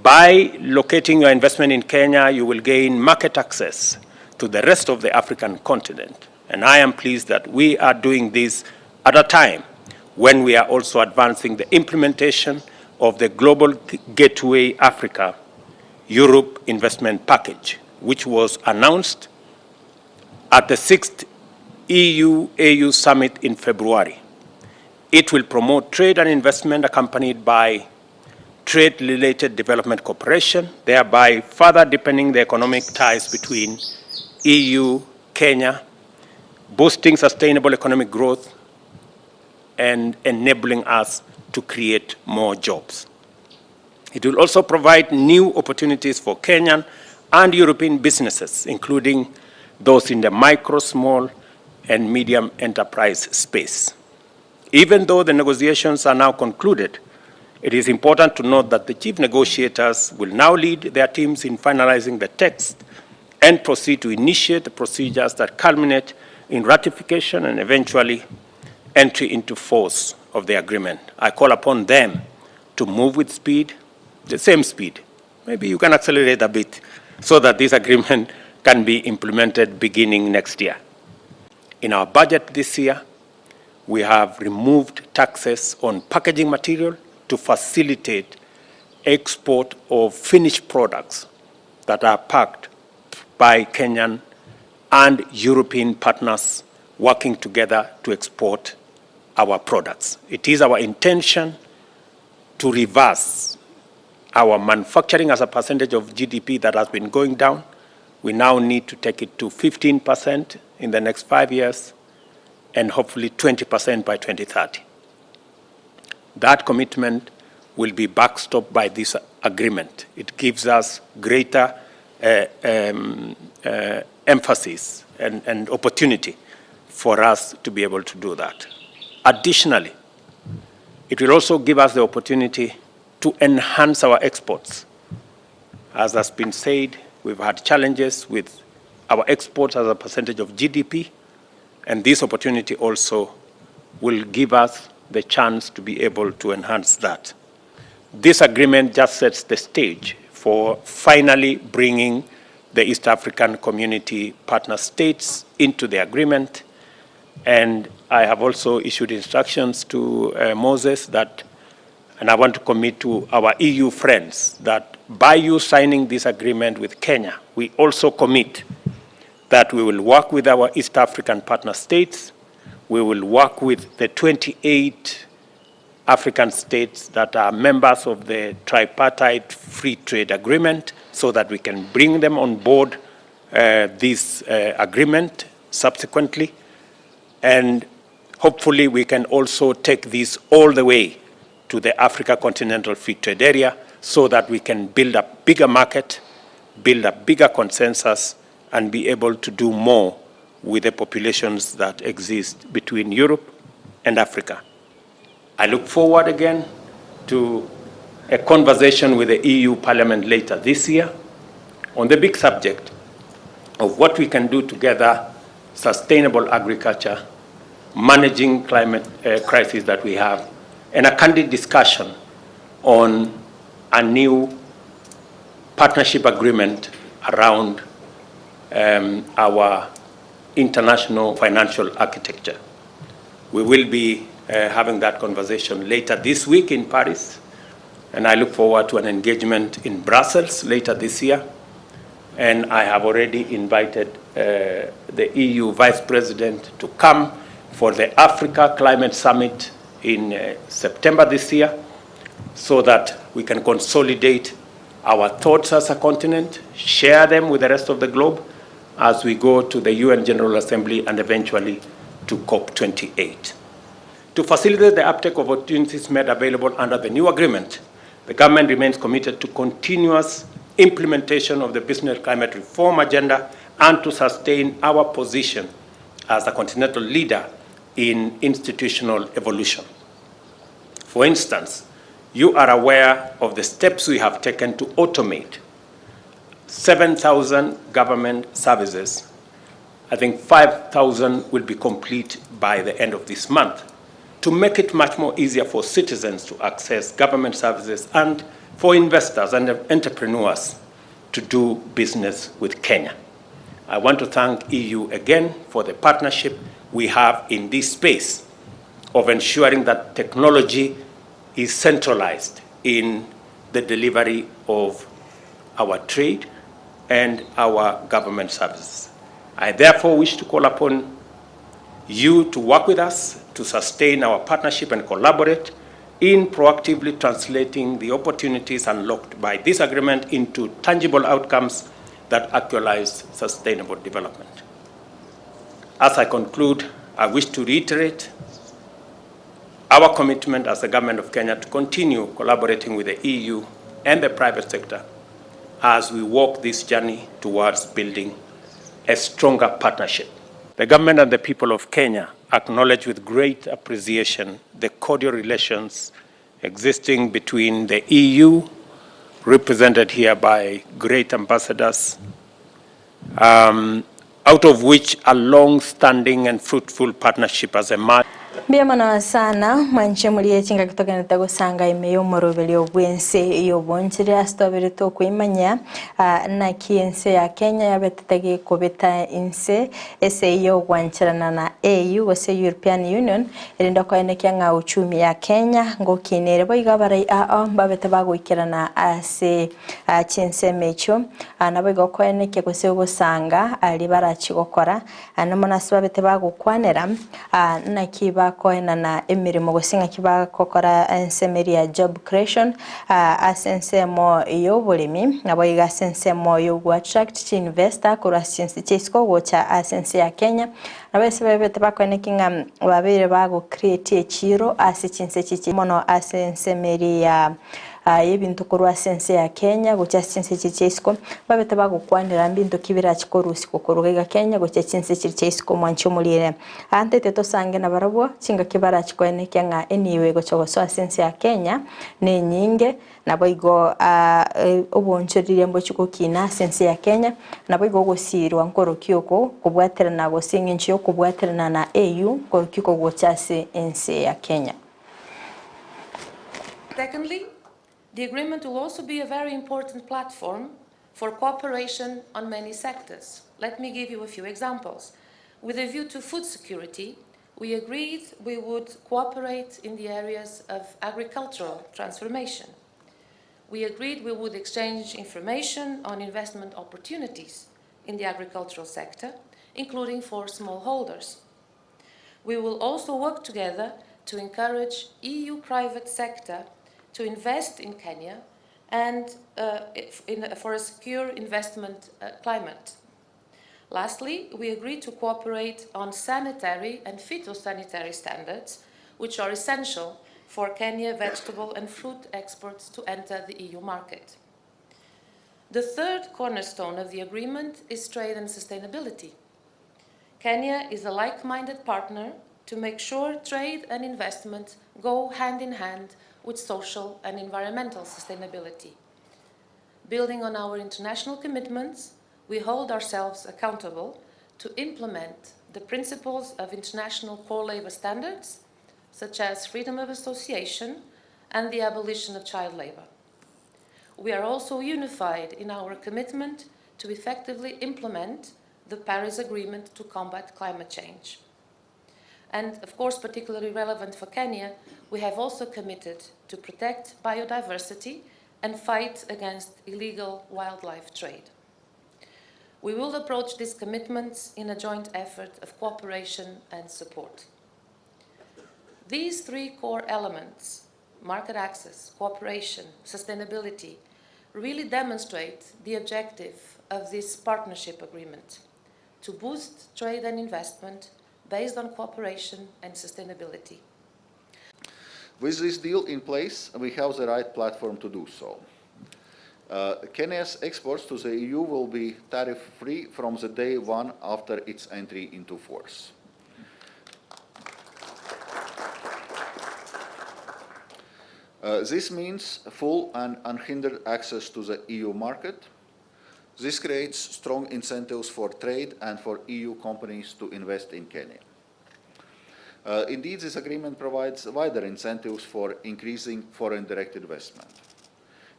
By locating your investment in Kenya, you will gain market access to the rest of the African continent. And I am pleased that we are doing this at a time when we are also advancing the implementation of the Global Gateway Africa Europe Investment Package, which was announced at the 6th EU-AU Summit in February. It will promote trade and investment accompanied by trade-related development cooperation, thereby further deepening the economic ties between EU, Kenya, boosting sustainable economic growth, and enabling us to create more jobs. It will also provide new opportunities for Kenyan and European businesses, including those in the micro, small, and medium enterprise space. Even though the negotiations are now concluded, it is important to note that the chief negotiators will now lead their teams in finalizing the text and proceed to initiate the procedures that culminate in ratification and eventually entry into force of the agreement. I call upon them to move with speed, the same speed. Maybe you can accelerate a bit so that this agreement can be implemented beginning next year. In our budget this year, we have removed taxes on packaging material to facilitate export of finished products that are packed by Kenyan and European partners working together to export our products. It is our intention to reverse our manufacturing as a percentage of GDP that has been going down. We now need to take it to 15% in the next 5 years and hopefully 20% by 2030. That commitment will be backstopped by this agreement. It gives us greater emphasis and opportunity for us to be able to do that. Additionally, it will also give us the opportunity to enhance our exports. As has been said, we've had challenges with our exports as a percentage of GDP, and this opportunity also will give us the chance to be able to enhance that. This agreement just sets the stage for finally bringing the East African Community partner states into the agreement. And I have also issued instructions to Moses that, and I want to commit to our EU friends, that by you signing this agreement with Kenya, we also commit that we will work with our East African partner states, we will work with the 28 African states that are members of the tripartite free trade agreement so that we can bring them on board this agreement subsequently, and Hopefully, we can also take this all the way to the Africa Continental Free Trade Area so that we can build a bigger market, build a bigger consensus, and be able to do more with the populations that exist between Europe and Africa. I look forward again to a conversation with the EU Parliament later this year on the big subject of what we can do together, sustainable agriculture, managing climate crisis that we have, and a candid discussion on a new partnership agreement around our international financial architecture. We will be having that conversation later this week in Paris, and I look forward to an engagement in Brussels later this year. And I have already invited the EU Vice President to come for the Africa Climate Summit in September this year, so that we can consolidate our thoughts as a continent, share them with the rest of the globe as we go to the UN General Assembly and eventually to COP28. To facilitate the uptake of opportunities made available under the new agreement, the government remains committed to continuous implementation of the business climate reform agenda and to sustain our position as a continental leader in institutional evolution. For instance, you are aware of the steps we have taken to automate 7,000 government services. I think 5,000 will be complete by the end of this month, to make it much more easier for citizens to access government services and for investors and entrepreneurs to do business with Kenya. I want to thank EU again for the partnership we have in this space of ensuring that technology is centralized in the delivery of our trade and our government services. I therefore wish to call upon you to work with us to sustain our partnership and collaborate in proactively translating the opportunities unlocked by this agreement into tangible outcomes that actualize sustainable development. As I conclude, I wish to reiterate our commitment as the Government of Kenya to continue collaborating with the EU and the private sector as we walk this journey towards building a stronger partnership. The government and the people of Kenya acknowledge with great appreciation the cordial relations existing between the EU, represented here by great ambassadors, out of which a long-standing and fruitful partnership has emerged. Biamana sana manche muliye chinga kutokana tago sanga imeyo morobeli obwense iyo bonchire astobere to kuimanya na kiense ya Kenya yabetetege kobeta inse ese iyo gwanchirana na EU wase European Union erinda kwa enekya nga uchumi ya Kenya ngo kinere boiga barai babete bagwikirana ase chinse mecho naboiga kwa enekya gose gusanga ali barachigokora namonasiba bete bagukwanera na kiba koena na emirimo gusinga kiba kokora ensemeri ya job creation asensemo yo bulimi naboiga asensemo yo go attract investor kora since chesko gocha asense ya Kenya nabese bebete bakone kinga babire bago create echiro asichinse chichi mono asensemeri ya yebintu korwa sense ya Kenya gocha sense chichesko babete bagukwanira mbintu kibira chikorusi kokorugega Kenya gocha sense chichesko mwancho mulire ante teto sange na barabo chinga kibara chikwene kyanga eniwe gocha so sense ya Kenya ne nyinge naboigo obonchorire mbo chikokina sense ya Kenya naboigo gosirwa nkoro kyoko kubwaterana gosinga nchiyo kubwaterana na EU ko kiko gocha sense ya Kenya. Secondly, the agreement will also be a very important platform for cooperation on many sectors. Let me give you a few examples. With a view to food security, we agreed we would cooperate in the areas of agricultural transformation. We agreed we would exchange information on investment opportunities in the agricultural sector, including for smallholders. We will also work together to encourage EU private sector to invest in Kenya and for a secure investment climate. Lastly, we agreed to cooperate on sanitary and phytosanitary standards, which are essential for Kenya vegetable and fruit exports to enter the EU market. The third cornerstone of the agreement is trade and sustainability. Kenya is a like-minded partner to make sure trade and investment go hand in hand with social and environmental sustainability. Building on our international commitments, we hold ourselves accountable to implement the principles of international core labor standards, such as freedom of association and the abolition of child labor. We are also unified in our commitment to effectively implement the Paris Agreement to combat climate change. And of course, particularly relevant for Kenya, we have also committed to protect biodiversity and fight against illegal wildlife trade. We will approach these commitments in a joint effort of cooperation and support. These three core elements, market access, cooperation, sustainability, really demonstrate the objective of this partnership agreement: to boost trade and investment based on cooperation and sustainability. With this deal in place, we have the right platform to do so. Kenya's exports to the EU will be tariff-free from the day one after its entry into force. This means full and unhindered access to the EU market. This creates strong incentives for trade and for EU companies to invest in Kenya. Indeed, this agreement provides wider incentives for increasing foreign direct investment.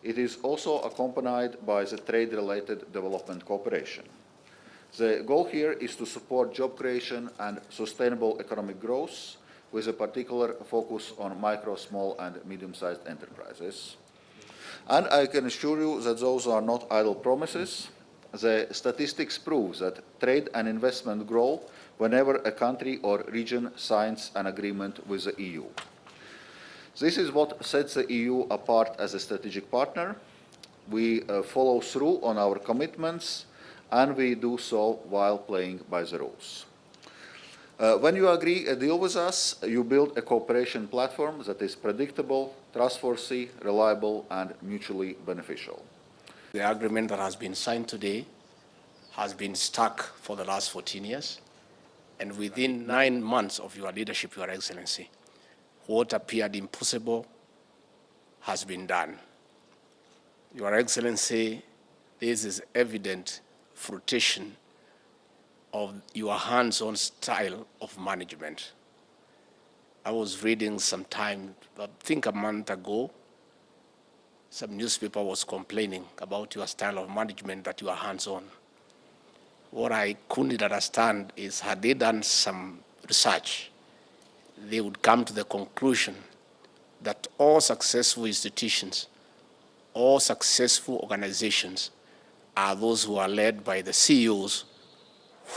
It is also accompanied by the trade-related development cooperation. The goal here is to support job creation and sustainable economic growth, with a particular focus on micro, small, and medium-sized enterprises. And I can assure you that those are not idle promises. The statistics prove that trade and investment grow whenever a country or region signs an agreement with the EU. This is what sets the EU apart as a strategic partner. We follow through on our commitments, and we do so while playing by the rules. When you agree a deal with us, you build a cooperation platform that is predictable, trustworthy, reliable, and mutually beneficial. The agreement that has been signed today has been stuck for the last 14 years. And within 9 months of your leadership, Your Excellency, what appeared impossible has been done. Your Excellency, this is evident fruition of your hands-on style of management. I was reading sometime, I think a month ago, some newspaper was complaining about your style of management, that you are hands-on. What I couldn't understand is, had they done some research, they would come to the conclusion that all successful institutions, all successful organizations are those who are led by the CEOs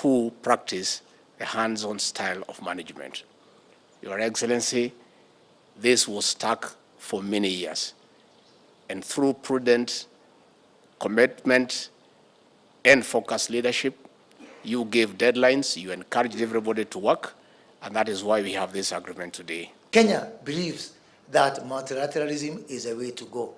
who practice the hands-on style of management. Your Excellency, this was stuck for many years. And through prudent commitment and focused leadership, you gave deadlines, you encouraged everybody to work, and that is why we have this agreement today. Kenya believes that multilateralism is a way to go.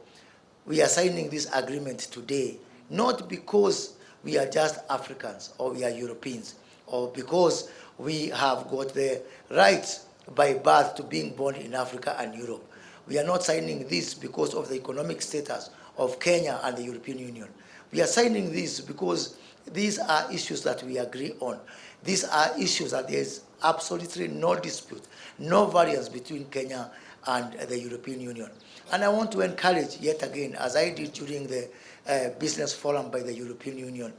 We are signing this agreement today, not because we are just Africans or we are Europeans, or because we have got the right by birth to being born in Africa and Europe. We are not signing this because of the economic status of Kenya and the European Union. We are signing this because these are issues that we agree on. These are issues that there is absolutely no dispute, no variance between Kenya and the European Union. And I want to encourage, yet again, as I did during the business forum by the European Union,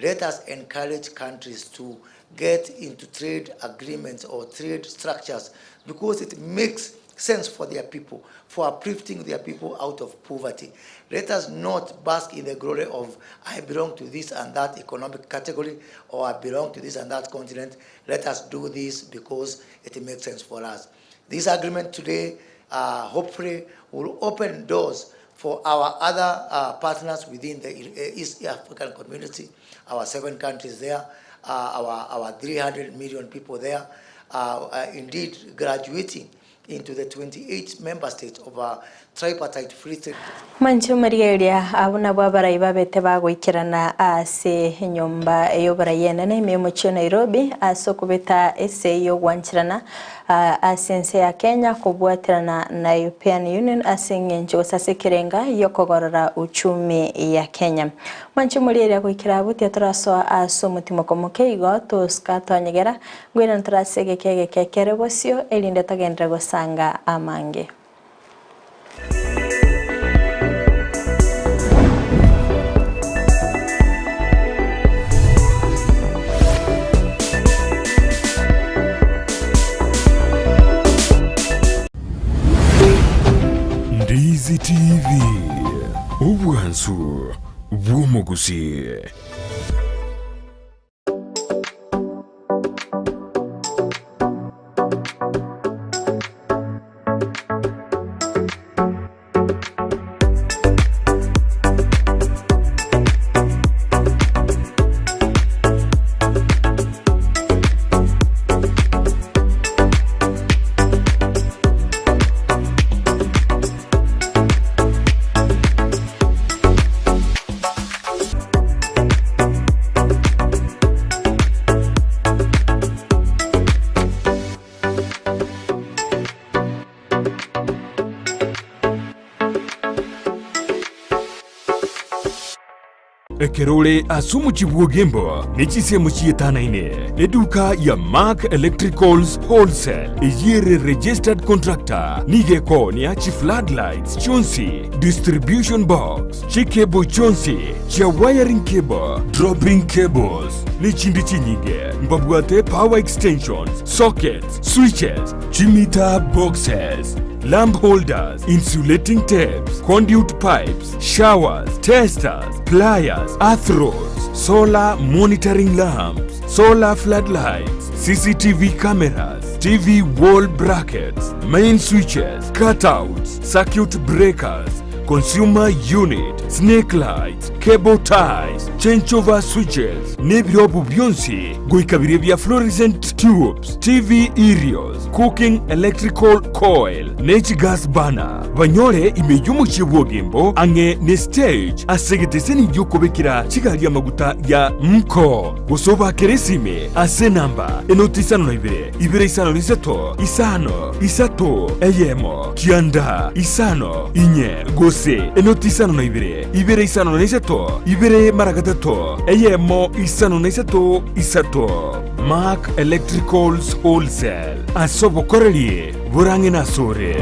let us encourage countries to get into trade agreements or trade structures because it makes sense for their people, for uplifting their people out of poverty. Let us not bask in the glory of, I belong to this and that economic category, or I belong to this and that continent. Let us do this because it makes sense for us. This agreement today hopefully will open doors for our other partners within the East African community, our 7 countries there, our 300 million people there are indeed graduating into the 28 member states of our tripartite free trade. Mancho Mariaria, abuna babara ibabete bagwikirana ase nyumba eyobarayena na memocho Nairobi asokubeta ese yo gwanchirana ase Ense ya Kenya kubwatirana na European Union ase ngenjo sasekirenga yokogorora uchumi ya Kenya. Mancho Mariaria kwikira buti ataraso aso mutimo komokeigo toskatonyegera gwena ntrasege kege Kerubo elinde tagendra gosanga amange. Ndizi TV Ubwansu Gusii. Ekerole asumu chibuogembo nechise muchietana ine eduka ya Mark Electricals Wholesale ejire registered contractor nigeko ni achi floodlights chonsi distribution box chikebo chonsi cha wiring cable dropping cables ni chindi chinyige mbabwate power extensions sockets switches chimita boxes lamp holders, insulating tapes, conduit pipes, showers, testers, pliers, earth rods, solar monitoring lamps, solar floodlights, CCTV cameras, TV wall brackets, main switches, cutouts, circuit breakers, consumer unit, snake lights, cable ties, changeover switches, nebyobu byonsi, goikabire bya fluorescent tubes, TV aerials, cooking electrical coil, nature gas burner. Banyore imeyumu chibuogembo ange ne stage asegeteseni yokobekira chigali amaguta ya mko. Gosoba keresime ase namba enotisano na ibere isano niseto, isato, eyemo, kianda, isano, inye, gose, enotisano na ibere isano na niseto, ibere maragatato, eyemo, isano na isato. Mark Electricals Wholesale asobo korelie burange na sore.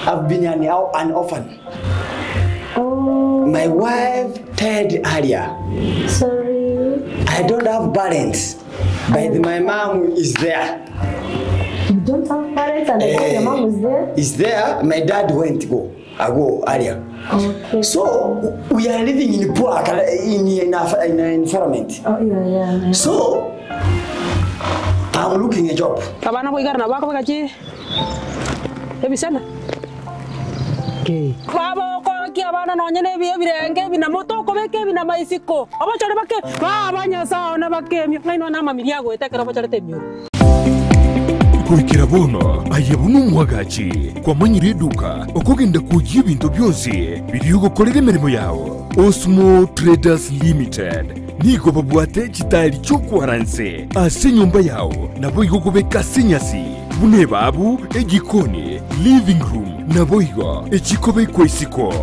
I've been an orphan. Oh. My wife died earlier. Sorry. I don't have parents, but my mom is there. You don't have parents and your mom is there? Is there? My dad went to go earlier. Okay. So we are living in poor in an environment. Oh yeah. So I'm looking a job. Kabana ko igara na baka bakaji. Ebisana. Okay. Baba ko ki abana no nyene birenge bina moto ko beke bina maisiko. Abachore bake abanya sawa na bake ngaino na mamiria go etekera abachore temyo. Kurikira bono ayebunu mwagachi kwa manyire eduka okugenda kujya ibintu byose biri gukorera imirimo yawo. Osmo Traders Limited nigo babwate kitali cyo kwaranse ase nyumba yawo nabo igokobeka sinyasi bune babu egikoni living room nabo igo ekikobe kwesiko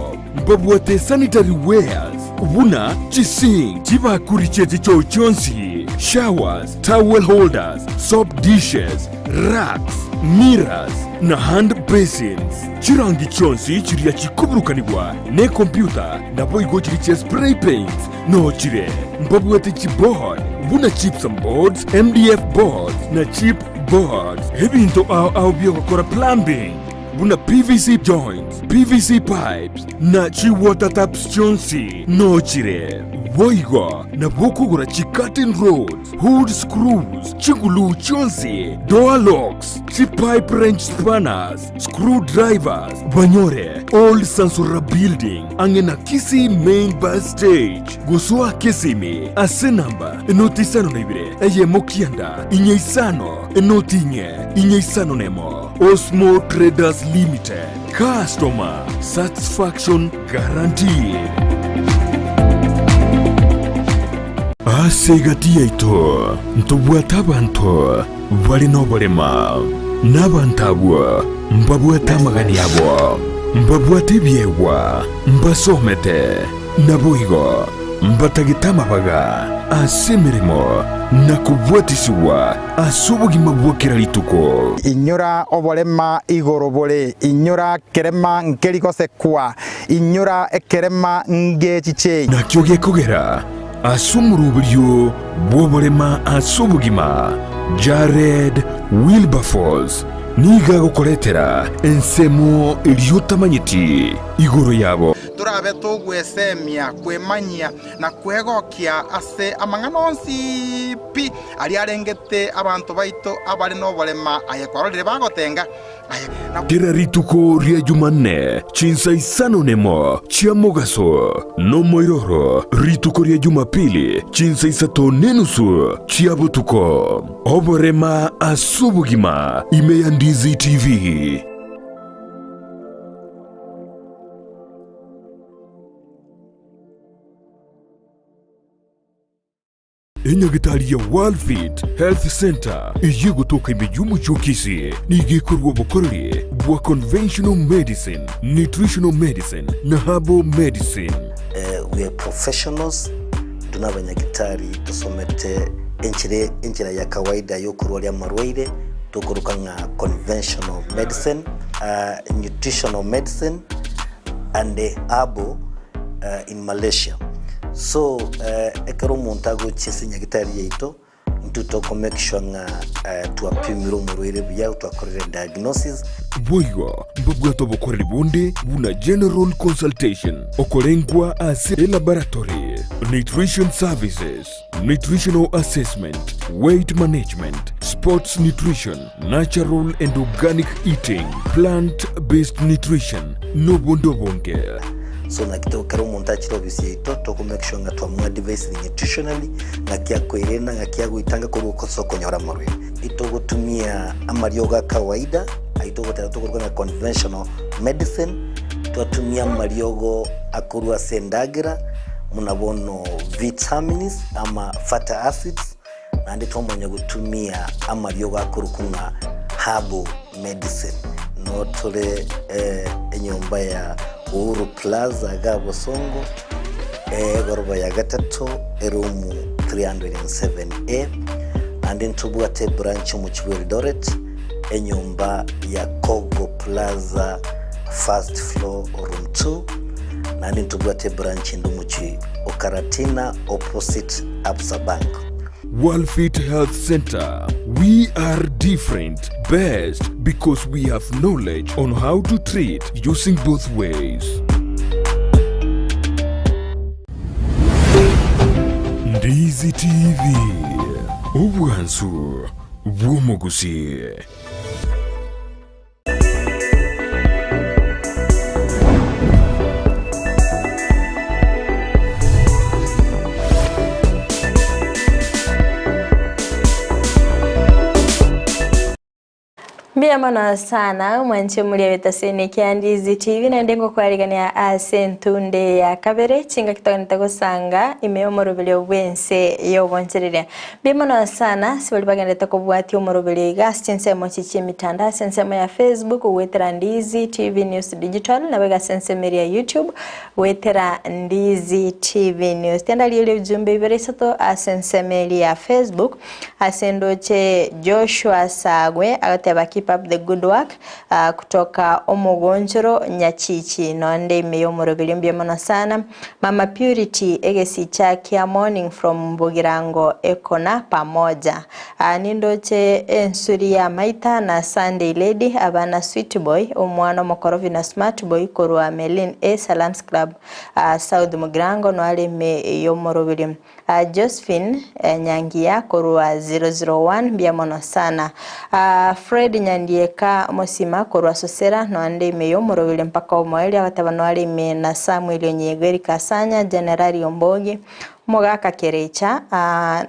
babwate sanitary wares ubuna chising chibakurichete cyo cyonsi showers towel holders soap dishes racks mirrors na hand basins chirangi chonsi chiriya chikuburukanibwa ne computer nabo igo chiriche spray paints no chire mbabwate chipboard buna chips and boards MDF boards na chip boards ebinto au byo gukora plumbing buna PVC joints PVC pipes na chi water taps chonsi no chire Boigo na bukugura chikatin rods, hood screws, chingulu chonsi, door locks, pipe wrench spanners, screwdrivers, banyore, old Sansura building, angena Kisii main bus stage, Gusua Kisimi, asenamba, enotisano nebire, eye mokianda, inyeisano, enotinye, inyeisano nemo, Osmo Traders Limited, customer satisfaction guaranteed. Asegatia ito, ntubwata abantu, bali nobolema, nabantabwa, mbabwata magani yabo, mbabwata ibyewa, mbasomete, nabuigo, mbatagitama baga, asemirimo, nakubwatisiwa, asubugima bwokera lituko. Inyora obolema igorobole, inyora kerema nkeliko sekwa, inyora ekerema ngechiche. Nakyoge kogera, asumurubulyo bwobolema asubugima Jared Wilberforce niga gukoretera ensemo ilyotamanyiti igoro yabo turabe tugwesemia kwemanyia na kwegokia ase amanganonsi pi ali arengete abantu baito abali nobolema ayekwarorire bagotenga Kira rituko ria Jumanne chinsa isano nemo chia mogaso no moiroro rituko ria Jumapili chinsa isato nenusu chia butuko oborema asubugima imeya Ndizi TV. Enyagitari ya Worldfit Health Center iyi gutoka imijumbu chokisi nige kurwa bukorori bwa conventional medicine, nutritional medicine na herbal medicine. We are professionals, tunabanyagitari tusomete enchire ya kawaida yo kurwa marwaire tukuruka nga conventional medicine, nutritional medicine and herbal in Malaysia. So ekero montago chesinya gitari yeito ntutoko make sure nga tuapimiro murwire bya twakorera diagnosis boigo mbabwato bokorera bonde buna general consultation okorengwa as laboratory nutrition services, nutritional assessment, weight management, sports nutrition, natural and organic eating, plant-based nutrition no bondo bonge. So na kito kero montachi obisi to make sure nga twamwa device nutritionally na kia kwerena nga kia guitanga kuruko soko nyora marwe ito gutumia amarioga kawaida aito gutera tukuruka na conventional medicine twatumia mariogo akurwa sendagira munabono vitamins ama fatty acids na ndito mwenye gutumia amarioga akurukunga herbal medicine no tole enyomba ya Uhuru Plaza Gabo Songo goroba ya gatatu erumu 307A and in Tubwate branch mu Eldoret enyumba ya Kogo Plaza first floor room 2 and in Tubwate branch ndumuchi Okaratina opposite Absa Bank. Worldfit Health Center. We are different, best because we have knowledge on how to treat using both ways. Ndizi TV. Ubwansu bw'Gusii. Mbia mana sana mwanche mulia wetasene kia Ndizi TV na ndengo kwa aligania asentunde ya kabere chinga kitoka nitako sanga imeo morobele wense yo wanchiriria. Mbia mana sana siwali baga nitako buwati morobele gas chinsemo chichi mitanda sensemo ya Facebook wetera Ndizi TV News Digital na wega sensemo ya YouTube wetera Ndizi TV News. Tianda liyo ujumbe ibere sato asensemo ya Facebook asendoche Joshua Sagwe agate bakipa up the good work kutoka Omugonjoro Nyachichi nonde imeyo morobili mbia mono sana. Mama Purity egesicha kia morning from Mbugirango Ekona pamoja. Nindoche ensuri ya maita na Sunday lady abana sweet boy umwana mokorovi na smart boy korwa Melin Salams Club South Mugirango no ale me yomorobili. Josephine Nyangia korwa 001 bia mono sana. Fred Nyandieka Mosima korwa Sosera no ande me yomorobili mpaka omoeli abataba no ale me na Samuel Onyegeri Kasanya Generali Ombogi Mogaka Kerecha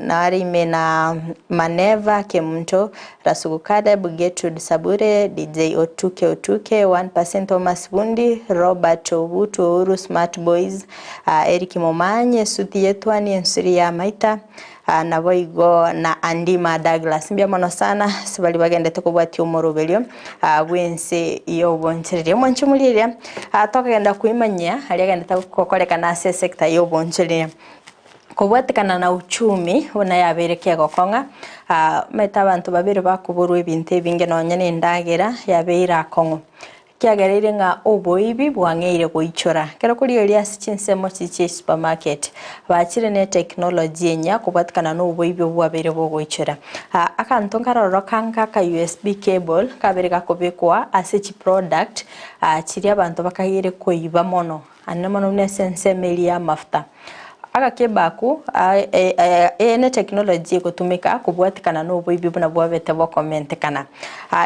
na ari me na Maneva Kemunto Rasugukada Bugetud Sabure DJ Otuke 1% Thomas Bundi Robert Obutu Uru Smart Boys Eric Momanye Suti Yetwani Ensuri ya Maita na boigo na Andima Douglas mbia mono sana sibali bagende tukubwati umorobelio Ense iyo boncherere mwanchumuliria tokagenda kuimanya ali agenda takukoleka na sector yo boncherere kubwatikana na uchumi unayaberekea gokonga meta abantu babiri bakuburu ebintu binge nonyene ndagera yabeira kongo kiagarire nga oboibi bwangeire goichora kero kuri Elias Chinsemo chiche supermarket bachire ne technology enya kubwatikana no oboibi bwabere bogoichora akanto nkaroro kanka ka USB cable kabere gakobekwa asechi product chiri abantu bakagire koiba mono anemono ne sense melia mafuta akakebaku ene technology kutumika kubwatikana no boibi buna bwabete bo comment kana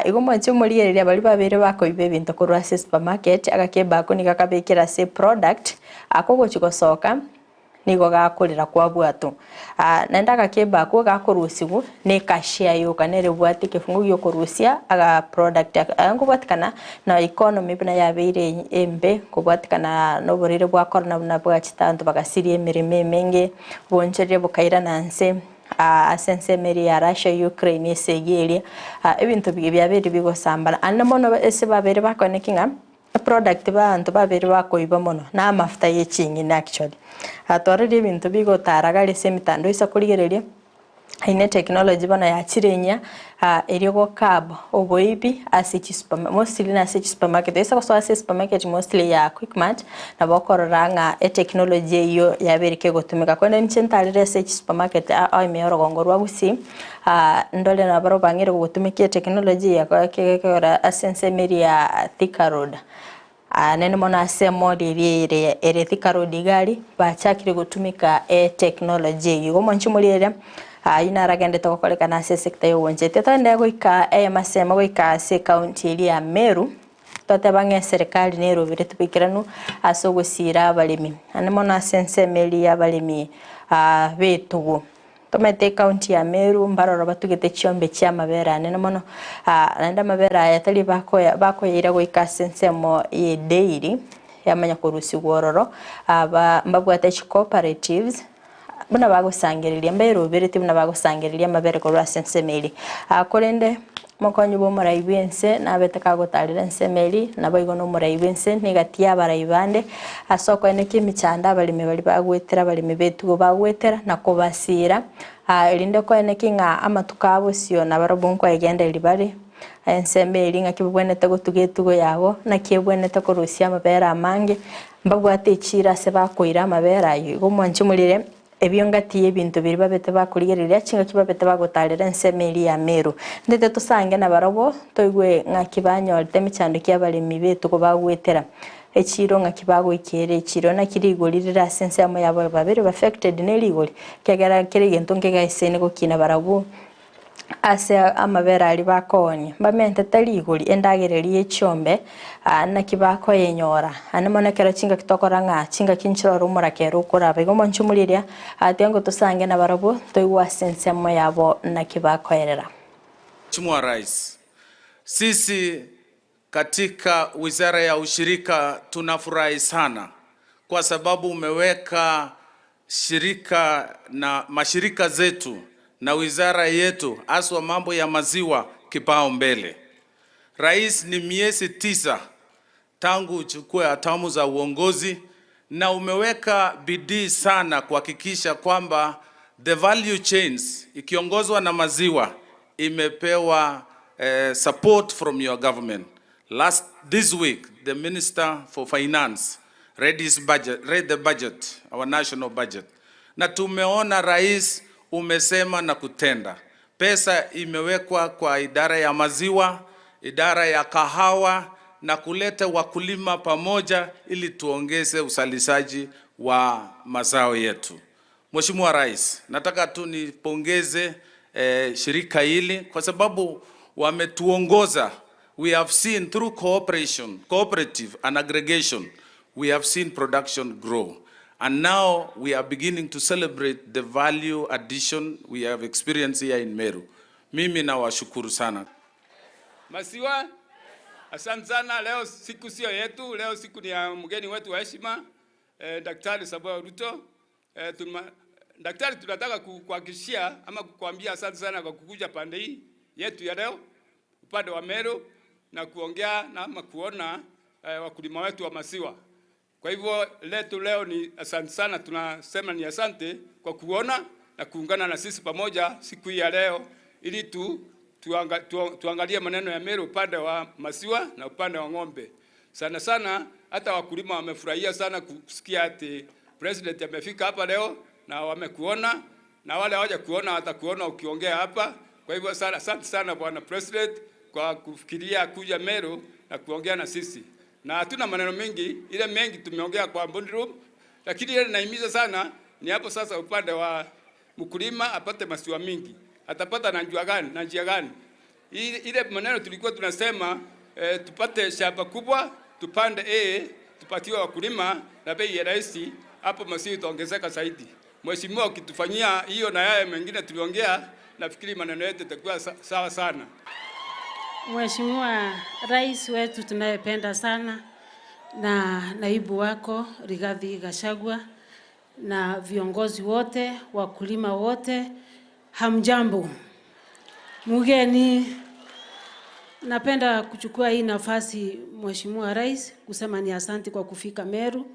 igomo cyumuriyeria bali babere bakoibe bintu ku Rwase supermarket akakebaku nikakabekira se product akogo chikosoka nigo gakurira kwa bwatu nenda kakebaku gakurusigu ne kashare yo kanere bwati kifungu yo kurusia aga product angubwatikana na economy buna yabeire embe kubwatikana no borire bwa corona buna bwa chitandu bagasiri emirime menge boncherere bukaira nanse asense meri ya Russia Ukraine segeria ebintu byabere bigo sambara anamono ese babere bakonekinga product bantu babere bakoiba mono na mafuta yechingi actually atorere bintu bigo taragale semitando isa kurigereria ine technology bana yachirenya erigo cab oboibi asichi supermarket mostly na asichi supermarket isa kwa supermarket mostly ya quickmart na bokoranga technology iyo yabereke gotumika kwenda nchentalire asichi supermarket imeyoro gongorwa Gusii ndole na baro bangire gotumika technology ya kwa kekora asense meri ya Thika Road nene mona asemo liri Thika Road gari bachakire gotumika technology yugo monchumulire ina ragende tokoleka na sector yo wonjete tande goika masema goika se county iri ya Meru tote bange serikali ne rovire tupikiranu asogosira balimi anemona sense meli ya balimi betugo tomete county ya Meru mbaroro batugete chiombe cha mabera nene mono nanda mabera yatali bako ira goika sense mo ye daily yamanya kurusi gororo mbabwate cooperatives buna bagusangiriria mbero berete buna bagusangiriria mabere ko Rwase meli akorende mokonyu bo muraibense nabeteka gotarira nsemeli nabo igono muraibense negatia baraibande asoko ene kimicanda balime bali bagwetera balime betu bagwetera nakobasira irinde ko ene kinga amatukabo sio nabarobunko egende libari ensemeli ngakibwenete gotugetugo yabo nakibwenete ko Rusia mabera amange mbagwate chira se bakoira mabera yigo mwanchumulire ebyongatiye bintu biri babete bakurigerera chinga kibabete bagotarira nsemeli ya Meru ndete tusange na barobo toigwe ngakibanyorte micando ky'abalimi betu ko bagwetera echiro ngakibago ikere echiro na kirigolirira sense amo yabo babere affected neligoli kegera kirigento ngegaisene go kina barabu ase amabera ali bakoni bamente taligoli endagereri echombe na kibako yenyora anemonekera chinga kitokoranga chinga kinchiro rumura kero kora bego monchumuliria atengo tusange na barabu toigwa sense amo yabo na kibako yerera. Mheshimiwa Rais, sisi katika Wizara ya Ushirika tunafurahi sana kwa sababu umeweka shirika na mashirika zetu na wizara yetu aswa mambo ya maziwa kipao mbele. Rais, ni miezi 9 tangu uchukue hatamu za uongozi na umeweka bidii sana kuhakikisha kwamba the value chains ikiongozwa na maziwa imepewa support from your government. This week, the Minister for Finance read the budget, our national budget. Na tumeona rais umesema na kutenda. Pesa imewekwa kwa idara ya maziwa, idara ya kahawa na kuleta wakulima pamoja ili tuongeze uzalishaji wa mazao yetu. Mheshimiwa Rais, nataka tu nipongeze shirika hili kwa sababu wametuongoza. We have seen through cooperative and aggregation, we have seen production grow. And now we are beginning to celebrate the value addition we have experienced here in Meru. Mimi nawashukuru sana. Masiwa, asante sana. Leo siku sio yetu, leo siku ni ya mgeni wetu wa heshima, Daktari Samoei Ruto. Daktari, tunataka kukuhakikishia ama kukuambia asante sana kwa kukuja pande hii yetu ya leo, upande wa Meru, na kuongea na ama kuona wakulima wetu wa maziwa. Kwa hivyo leo ni asante sana, tunasema ni asante kwa kuona na kuungana na sisi pamoja siku hii ya leo ili tuangalie maneno ya Meru upande wa maziwa na upande wa ng'ombe. Sana sana hata wakulima wamefurahia sana kusikia ati president amefika hapa leo na wamekuona, na wale hawaja kuona watakuona ukiongea hapa. Kwa hivyo sana asante sana bwana president kwa kufikiria kuja Meru na kuongea na sisi. Na hatuna maneno mengi, ile mengi tumeongea kwa board room, lakini ile naimiza sana ni hapo sasa upande wa mkulima apate maziwa mingi. Atapata na njia gani? Ile maneno tulikuwa tunasema tupate shamba kubwa, tupande tupatiwe wakulima na bei rahisi, hapo maziwa itaongezeka zaidi. Mheshimiwa, ukitufanyia hiyo na yale mengine tuliongea, nafikiri maneno yetu yatakuwa sawa sana. Mheshimiwa Rais wetu tunayependa sana, na naibu wako Rigathi Gachagua na viongozi wote, wakulima wote, hamjambo. Mugeni, napenda kuchukua hii nafasi Mheshimiwa Rais kusema ni asante kwa kufika Meru.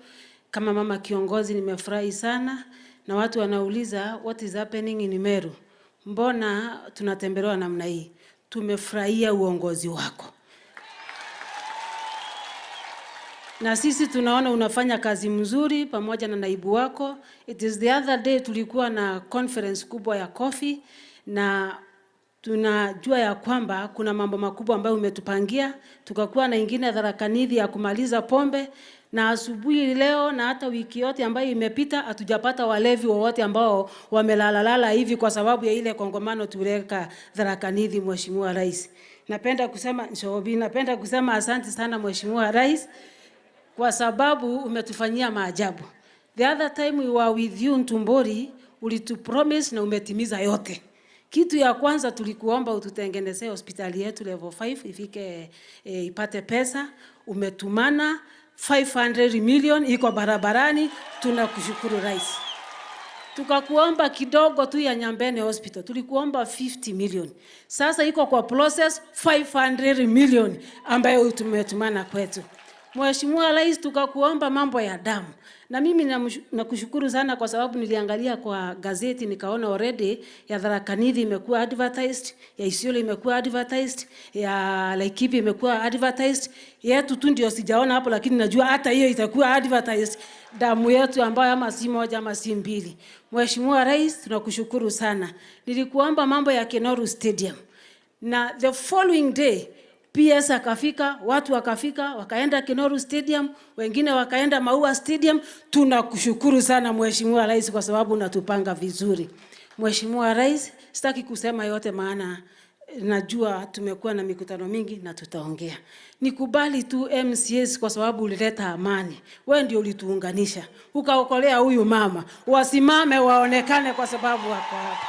Kama mama kiongozi nimefurahi sana, na watu wanauliza what is happening in Meru. Mbona tunatembelewa namna hii? Tumefurahia uongozi wako. Na sisi tunaona unafanya kazi mzuri pamoja na naibu wako. It is the other day tulikuwa na conference kubwa ya coffee, na tunajua ya kwamba kuna mambo makubwa ambayo umetupangia. Tukakuwa na ingine dharakanidhi ya kumaliza pombe, na asubuhi leo na hata wiki yote ambayo imepita hatujapata walevi wowote ambao wamelalala hivi kwa sababu ya ile kongamano tuleka dharakanidhi. Mheshimiwa Rais, napenda kusema asante sana Mheshimiwa Rais kwa sababu umetufanyia maajabu. The other time we were with you Ntumbori, ulitupromise na umetimiza yote. Kitu ya kwanza tulikuomba ututengenezee hospitali yetu level 5 ifike ipate pesa. Umetumana 500 million iko barabarani, tunakushukuru Rais. Tukakuomba kidogo tu ya Nyambene Hospital, tulikuomba 50 million. Sasa iko kwa process 500 million ambayo tumetumana kwetu. Mheshimiwa Rais, tukakuomba mambo ya damu. Na mimi nakushukuru sana kwa sababu niliangalia kwa gazeti nikaona already ya Tharaka-Nithi imekuwa advertised, ya Isiolo imekuwa advertised, ya Laikipia imekuwa advertised. Yetu tu ndio sijaona hapo, lakini najua hata hiyo itakuwa advertised, damu yetu ambayo ama si moja ama si mbili. Mheshimiwa Rais, tunakushukuru sana. Nilikuomba mambo ya Kenoru Stadium. Na the following day PS akafika, watu wakafika, wakaenda Kenoru Stadium, wengine wakaenda Maua Stadium. Tunakushukuru sana Mheshimiwa Rais kwa sababu unatupanga vizuri. Mheshimiwa Rais, sitaki kusema yote maana najua tumekuwa na mikutano mingi na tutaongea. Nikubali tu MCS kwa sababu ulileta amani. Wewe ndio ulituunganisha. Ukaokolea huyu mama. Wasimame waonekane kwa sababu wako hapa.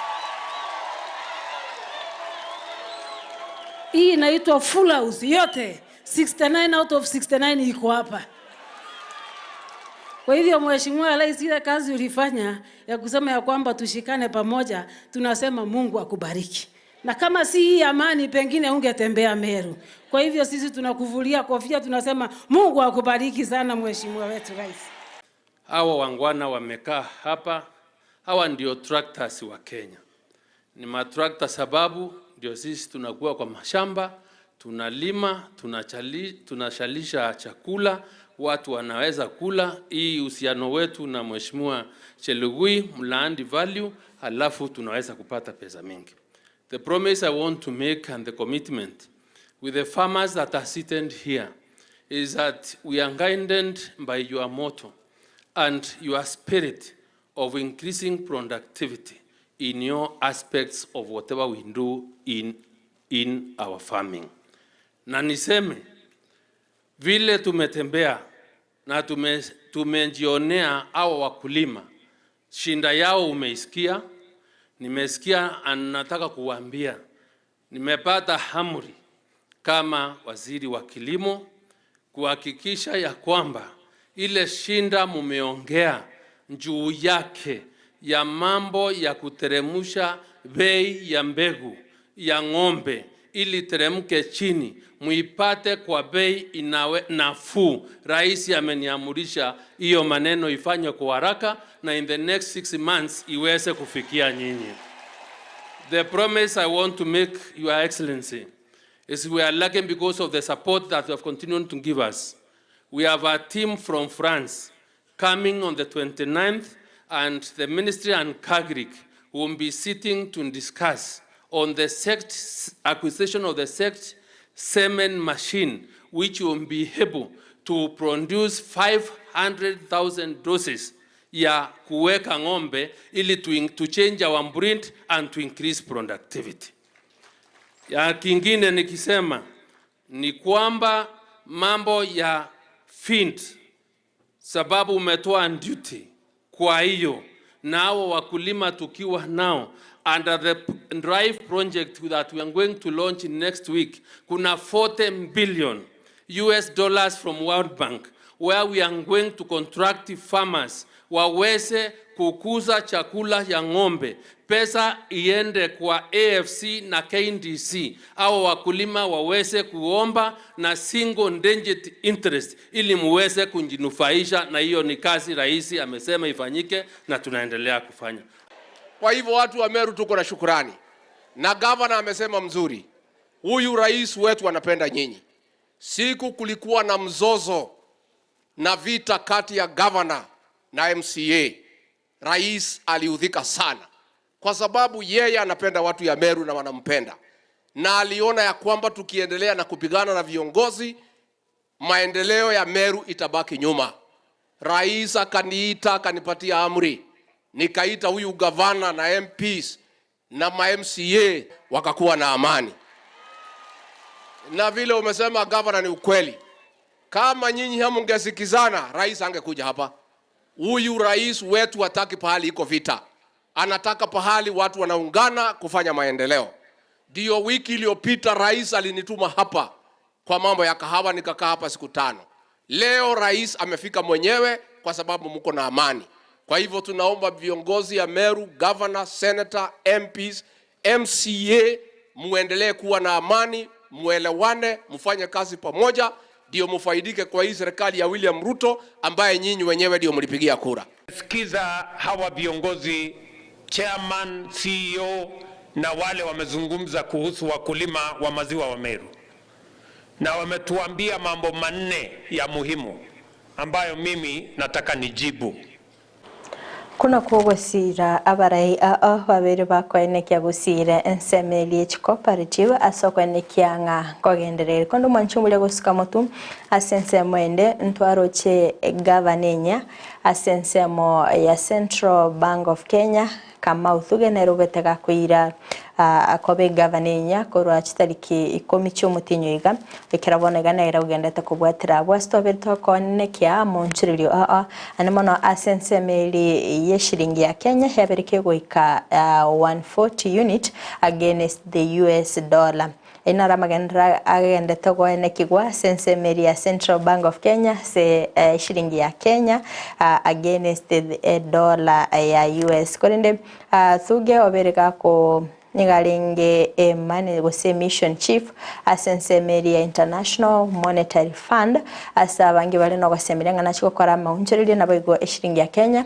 Hii inaitwa full house yote. 69 out of 69 iko hapa. Kwa hivyo Mheshimiwa Rais, ile kazi ulifanya ya kusema ya kwamba tushikane pamoja, tunasema Mungu akubariki. Na kama si hii amani pengine ungetembea Meru. Kwa hivyo sisi tunakuvulia kofia, tunasema Mungu akubariki sana Mheshimiwa wetu Rais. Hawa wangwana wamekaa hapa, hawa ndio tractors wa Kenya. Ni matractor sababu ndio sisi tunakuwa kwa mashamba, tunalima, tunashalisha chakula, watu wanaweza kula. Hii uhusiano wetu na Mheshimiwa Chelugui Land Value, halafu tunaweza kupata pesa mingi. The promise I want to make and the commitment with the farmers that are seated here is that we are guided by your motto and your spirit of increasing productivity in your aspects of whatever we do in our farming. Na niseme, vile tumetembea na tumejionea hao wakulima, shinda yao umeisikia, nimesikia, anataka kuambia, nimepata amri kama waziri wa kilimo kuhakikisha ya kwamba ile shinda mumeongea juu yake ya mambo ya kuteremusha bei ya mbegu ya ng'ombe ili teremke chini, muipate kwa bei nafuu. Rais ameniamurisha hiyo maneno ifanywe kwa haraka na in the next 6 months iweze kufikia nyinyi. The promise I want to make, Your Excellency, is we are lucky because of the support that you have continued to give us. We have a team from France coming on the 29th, and the Ministry and Kagrik will be sitting to discuss on the acquisition of the semen machine, which will be able to produce 500,000 doses ya kuweka ng'ombe ili to change our breed and to increase productivity. Ya kingine nikisema ni kwamba mambo ya feed, sababu umetoa duty kwa hiyo nao wakulima tukiwa nao under the drive project that we are going to launch in next week, kuna $40 billion from World Bank where we are going to contract farmers waweze kukuza chakula ya ng'ombe. Pesa iende kwa AFC na KNDC au wakulima waweze kuomba na single endangered interest ili muweze kujinufaisha, na hiyo ni kazi rais amesema ifanyike na tunaendelea kufanya. Kwa hivyo watu wa Meru tuko na shukrani. Na governor amesema mzuri. Huyu rais wetu anapenda nyinyi. Siku kulikuwa na mzozo na vita kati ya governor na MCA, rais aliudhika sana kwa sababu yeye anapenda watu ya Meru na wanampenda. Na aliona ya kwamba tukiendelea na kupigana na viongozi, maendeleo ya Meru itabaki nyuma. Rais akaniita, akanipatia amri. Nikaita huyu gavana na MPs na MCA wakakuwa na amani. Na vile umesema gavana ni ukweli. Kama nyinyi hamungesikizana, rais angekuja hapa. Huyu rais wetu hataki pahali iko vita. Anataka pahali watu wanaungana kufanya maendeleo. Ndio wiki iliyopita rais alinituma hapa kwa mambo ya kahawa, nikakaa hapa siku 5. Leo rais amefika mwenyewe kwa sababu mko na amani. Kwa hivyo tunaomba viongozi ya Meru, governor, senator, MPs, MCA, muendelee kuwa na amani, muelewane, mfanye kazi pamoja, ndio mufaidike kwa hii serikali ya William Ruto ambaye nyinyi wenyewe ndio mlipigia kura. Sikiza hawa viongozi, chairman, CEO na wale wamezungumza kuhusu wakulima wa maziwa wa Meru. Na wametuambia mambo 4 ya muhimu ambayo mimi nataka nijibu. Kuna kugusira abarai babiri bakwenekia gusira Ense Millet Cooperative asokwenekia nga kogenderere kondo manchumule gusuka mutu asense mwende ntwaroche gavanenya asensemo ya Central Bank of Kenya kama uthuge nerubetega kuira akobe gavanenya korwa chitariki 10 cy'umutinyo iga ikirabonega nera ugendete kubwatira bwastobirto konekia monchirio anemono asense meli yeshiringi ya Kenya yabereke goika 140 unit against the US dollar. Inara magendra agendete goenekigwa sense meli ya Central Bank of Kenya se shilingi ya Kenya against the dollar ya US. Korinde thuge obereka ko nigalenge mane gose mission chief Ense International Monetary Fund asa bangi bale no gasemiranga na chikokora mauncherire nabo igo eshiringi ya Kenya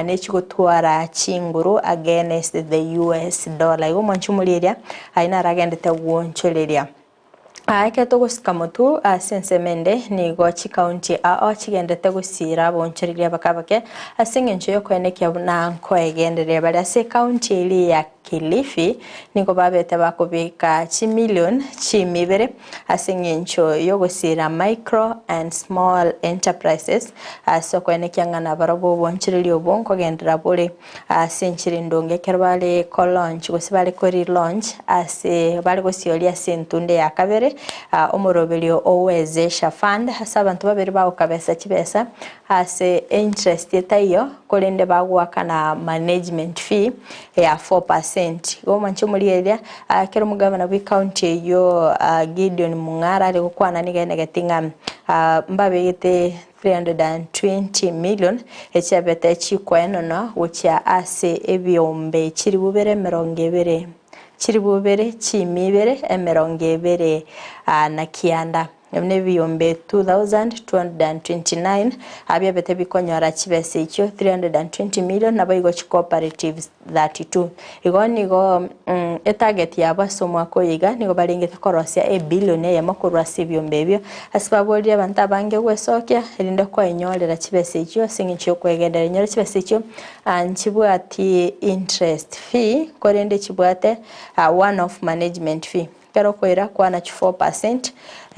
nechigotwara chinguru against the US dollar igo manchumuliria aina ragendete gwoncholeria Aiketo gusikamutu Ense ni gochi county chigendete gusira bonchiriria bakabake asingencho yo kwenekia na nkoegenderere bali ase county ili ya Kilifi niko babete bakubika $1 million asingencho yo gusira micro and small enterprises so kwenekia ngana barobo bonchiriria obonko gendera bole asinchiri ndonge kerbale ko launch gusibale ko relaunch ase bali gusiolia sentunde ya kabere omorobelio owezesha fund hasa abantu babiri bawo kabesa kibesa ase interest etayo kolende bagwaka na management fee ya 4%. Gomancho mulielia kero mugavana wa county yo Gideon Mungara ali kukwana nigetinga mbabe yete 320 million echabeta chikweno no ucha ase ebyombe chiri bubere 200 chiribubere chimibere emerongevere na kianda emne biyombe 2229 abya bete bikonyora chibese icho 320 million nabo igo cooperatives 32 igo nigo target ya basomo akoyiga nigo balingete korosia $1 billion ya makuru asibiyombe byo asibaboli abantu abange gwesokia elinde kwa enyorera chibese icho singicho kwegendera enyorera chibese icho anchibwati interest fee korende chibwate one of management fee kero kwera kwa na 4%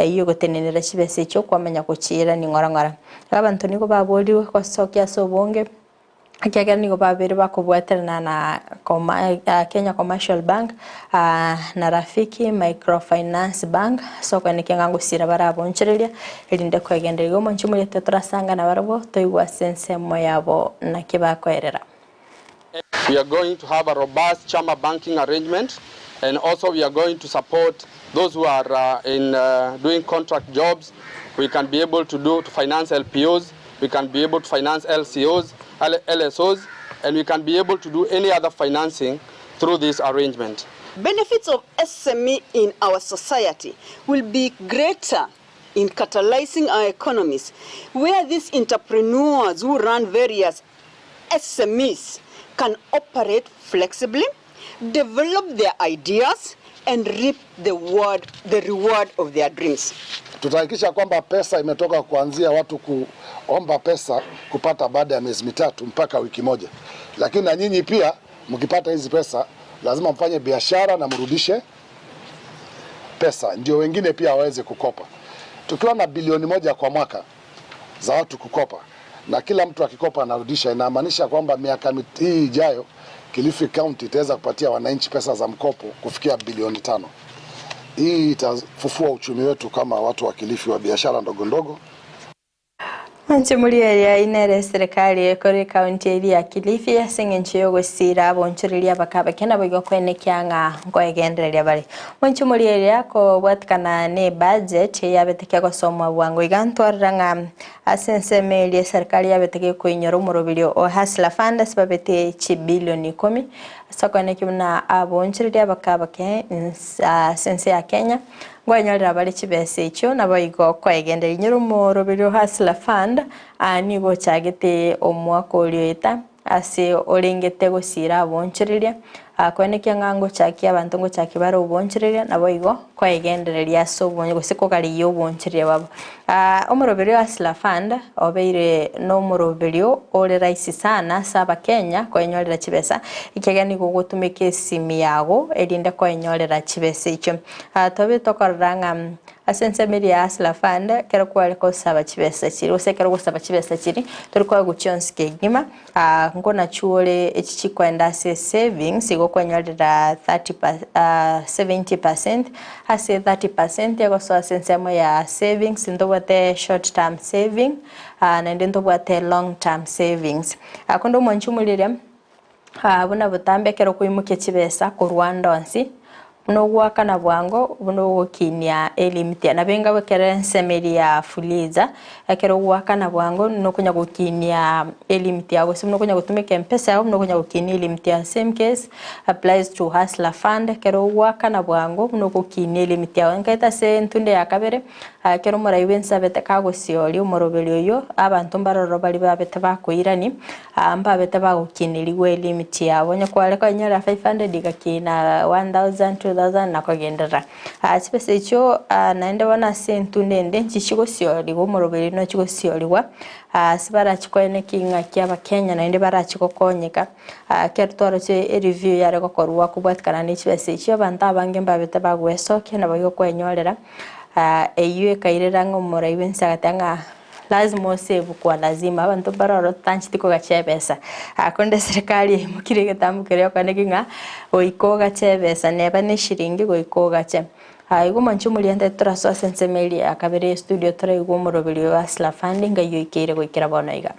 iyo gotenenera chibese cyo kwamenya kuchira ni ngorangora abantu niko baboliwe ko sokia sobonge akyaga niko babere bakubwaterana na Kenya Commercial Bank na Rafiki Microfinance Bank so kwenekenga ngusira barabonchereria elinde kwegenderera go manchumule tetrasanga na barabo toigwa sense moyabo na kibakoerera. We are going to have a robust chama banking arrangement, and also we are going to support those who are doing contract jobs. We can be able to finance LPOs, we can be able to finance LCOs, LSOs, and we can be able to do any other financing through this arrangement. Benefits of SME in our society will be greater in catalyzing our economies, where these entrepreneurs who run various SMEs can operate flexibly, develop their ideas, and reap the reward of their dreams. Tutahakikisha kwamba pesa imetoka kuanzia watu kuomba pesa kupata baada ya miezi 3 mpaka wiki moja. Lakini na nyinyi pia mkipata hizi pesa lazima mfanye biashara na mrudishe pesa ndio wengine pia waweze kukopa. Tukiwa na bilioni 1 kwa mwaka za watu kukopa na kila mtu akikopa anarudisha, inamaanisha kwamba miaka hii ijayo Kilifi County itaweza kupatia wananchi pesa za mkopo kufikia bilioni 5. Hii itafufua uchumi wetu kama watu wa Kilifi wa biashara ndogo ndogo. Manchimuli ya inere serikali kore county ya Kilifi yasengenchiyo gusira bonchuriria bakabakena bigo kwenekyanga ngoegendereria bali. Manchimuli ya ko bwatkana ne budget yabetekya gosomwa bwango igantwaranga Ense serikali yabeteke kuinyora umurobirio o hasla fund sababete $1 billion sakone kimna abonchuriria bakabake Ense ya Kenya ngwanyorera bali chibese icho nabayigo kwegendera inyurumo robirio hasla fund nigo chagete omwaka olieta ase olengete gusira abonchiriria kwenekia ngango chaki abantu ngo chaki baro obonchiriria nabayigo kwegendereria sobonye gusiko kali yo bonchiriria babo omorobirio hasla fund obeire no morobirio ole raisi sana saba Kenya kwenyorera chibesa ikegani gugutumike simi yago elinde kwenyorera chibesa icho tobe tokoranga Ense hasla fund kero kwale ko saba chibesa chiri usekero gusaba chibesa chiri turiko guchonske gima ngona chuole echichi kwenda se savings igo kwenyorera 70% ase 30% yago so Ense ya savings ndobate short term saving na ndobate long term savings akondo mwanchumulire buna butambe kero kuimuke chibesa ku Rwanda onsi buno gwakana bwango buno gokinia elimtia na benga bekere Ensemeri ya fuliza ekero gwakana bwango no kunya gokinia elimtia go simno kunya gutumika M-Pesa yao no kunya gokinia elimtia. Same case applies to Hustler Fund ekero gwakana bwango no gokinia elimtia nkaita se ntunde ya kabere kero moraibensa beteka gosiori umorobeli oyo abantu mbaroro bali babete bakoirani amba bete bagokinirigwe elimtia yabo nyakwale ko nyara 500 igakina 1000 2000 nakogendera sipese icho naende wana sentu nende nchishiko siori go morobeli no chiko sioriwa sibara chikoene kinga kyaba Kenya naende bara chikokonyeka kertoro che review yare gokorwa kubwatkana ni sipese icho abantu abange mbabete bagwesoke na bayo kwenyorera eyue kairera ngo moraibensa gatanga lazima save kwa lazima abantu baroro tanchitiko gachebesa akonde serikali mukire getamukire kwa neginga oiko gachebesa neba ne shiringi goiko gache aigo manchu muliende traso Ensemeri akabere studio tra igo morobeli wa Hustler Fund ngayo ikire goikira bonoiga.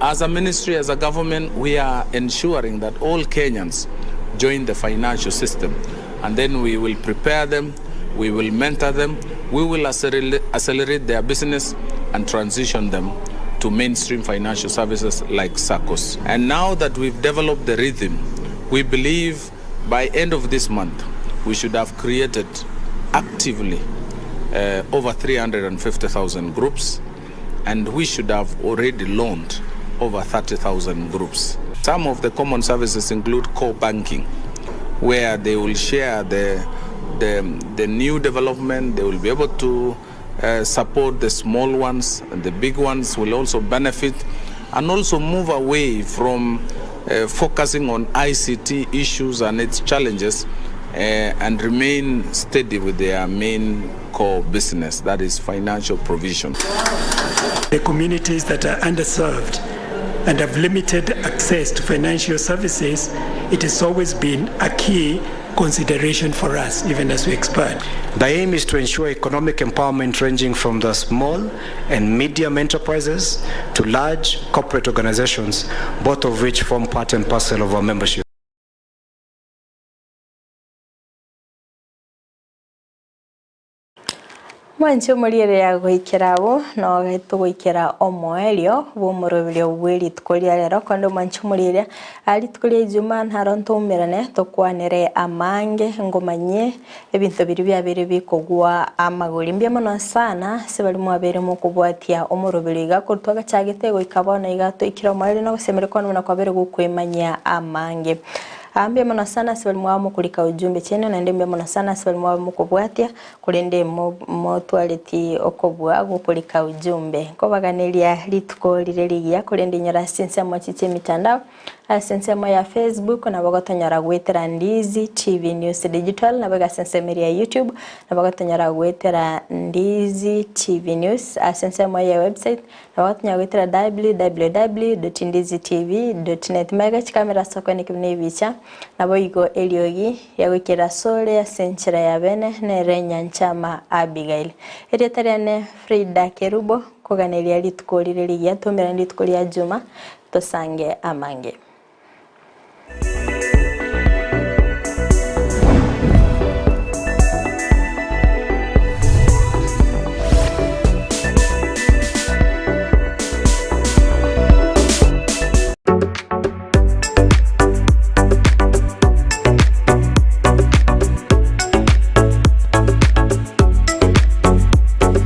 As a ministry, as a government, we are ensuring that all Kenyans join the financial system, and then we will prepare them, we will mentor them, we will accelerate their business and transition them to mainstream financial services like SACCOs. And now that we've developed the rhythm, we believe by end of this month, we should have created actively over 350,000 groups, and we should have already launched over 30,000 groups. Some of the common services include core banking, where they will share the new development. They will be able to support the small ones, and the big ones will also benefit, and also move away from focusing on ICT issues and its challenges, and remain steady with their main core business, that is financial provision. The communities that are underserved and have limited access to financial services, it has always been a key consideration for us, even as we expand. The aim is to ensure economic empowerment ranging from the small and medium enterprises to large corporate organizations, both of which form part and parcel of our membership. Mwancho muriere ya goikirabo no geto goikira omoelio bo morobelio bweli tukolia lero kondo mwancho muriere ali tukolia juma ntaronto umirane tokwanere amange ngomanye ebintu biri bikogwa amaguri mbya mono sana sebali mwabere mu kubwatia omorobelio gakortwa gachagete goikabona igato ikira omweli no semere kono na kwabere gukwemanya amange ambia mwana sana sibali mwamu kulika ujumbe chene na ndembe mwana sana sibali mwamu kubwatia kulende motwaleti okobwa gukulika ujumbe kobaganilia lituko lireligia kulende nyara sense mwachiche mitandao sense ya Facebook na bagotonyara gwetera Ndizi TV News Digital na baga sense ya YouTube na bagotonyara gwetera Ndizi TV News sense ya website na bagotonyara gwetera www.ndizitv.net mega kamera soko ni kibne bicha na boigo eliogi ya wikira sole ya senchera ya bene na renya nchama Abigail eretariane Fridah Kerubo koganelia lituko lireligia tomera lituko lya juma tosange amange.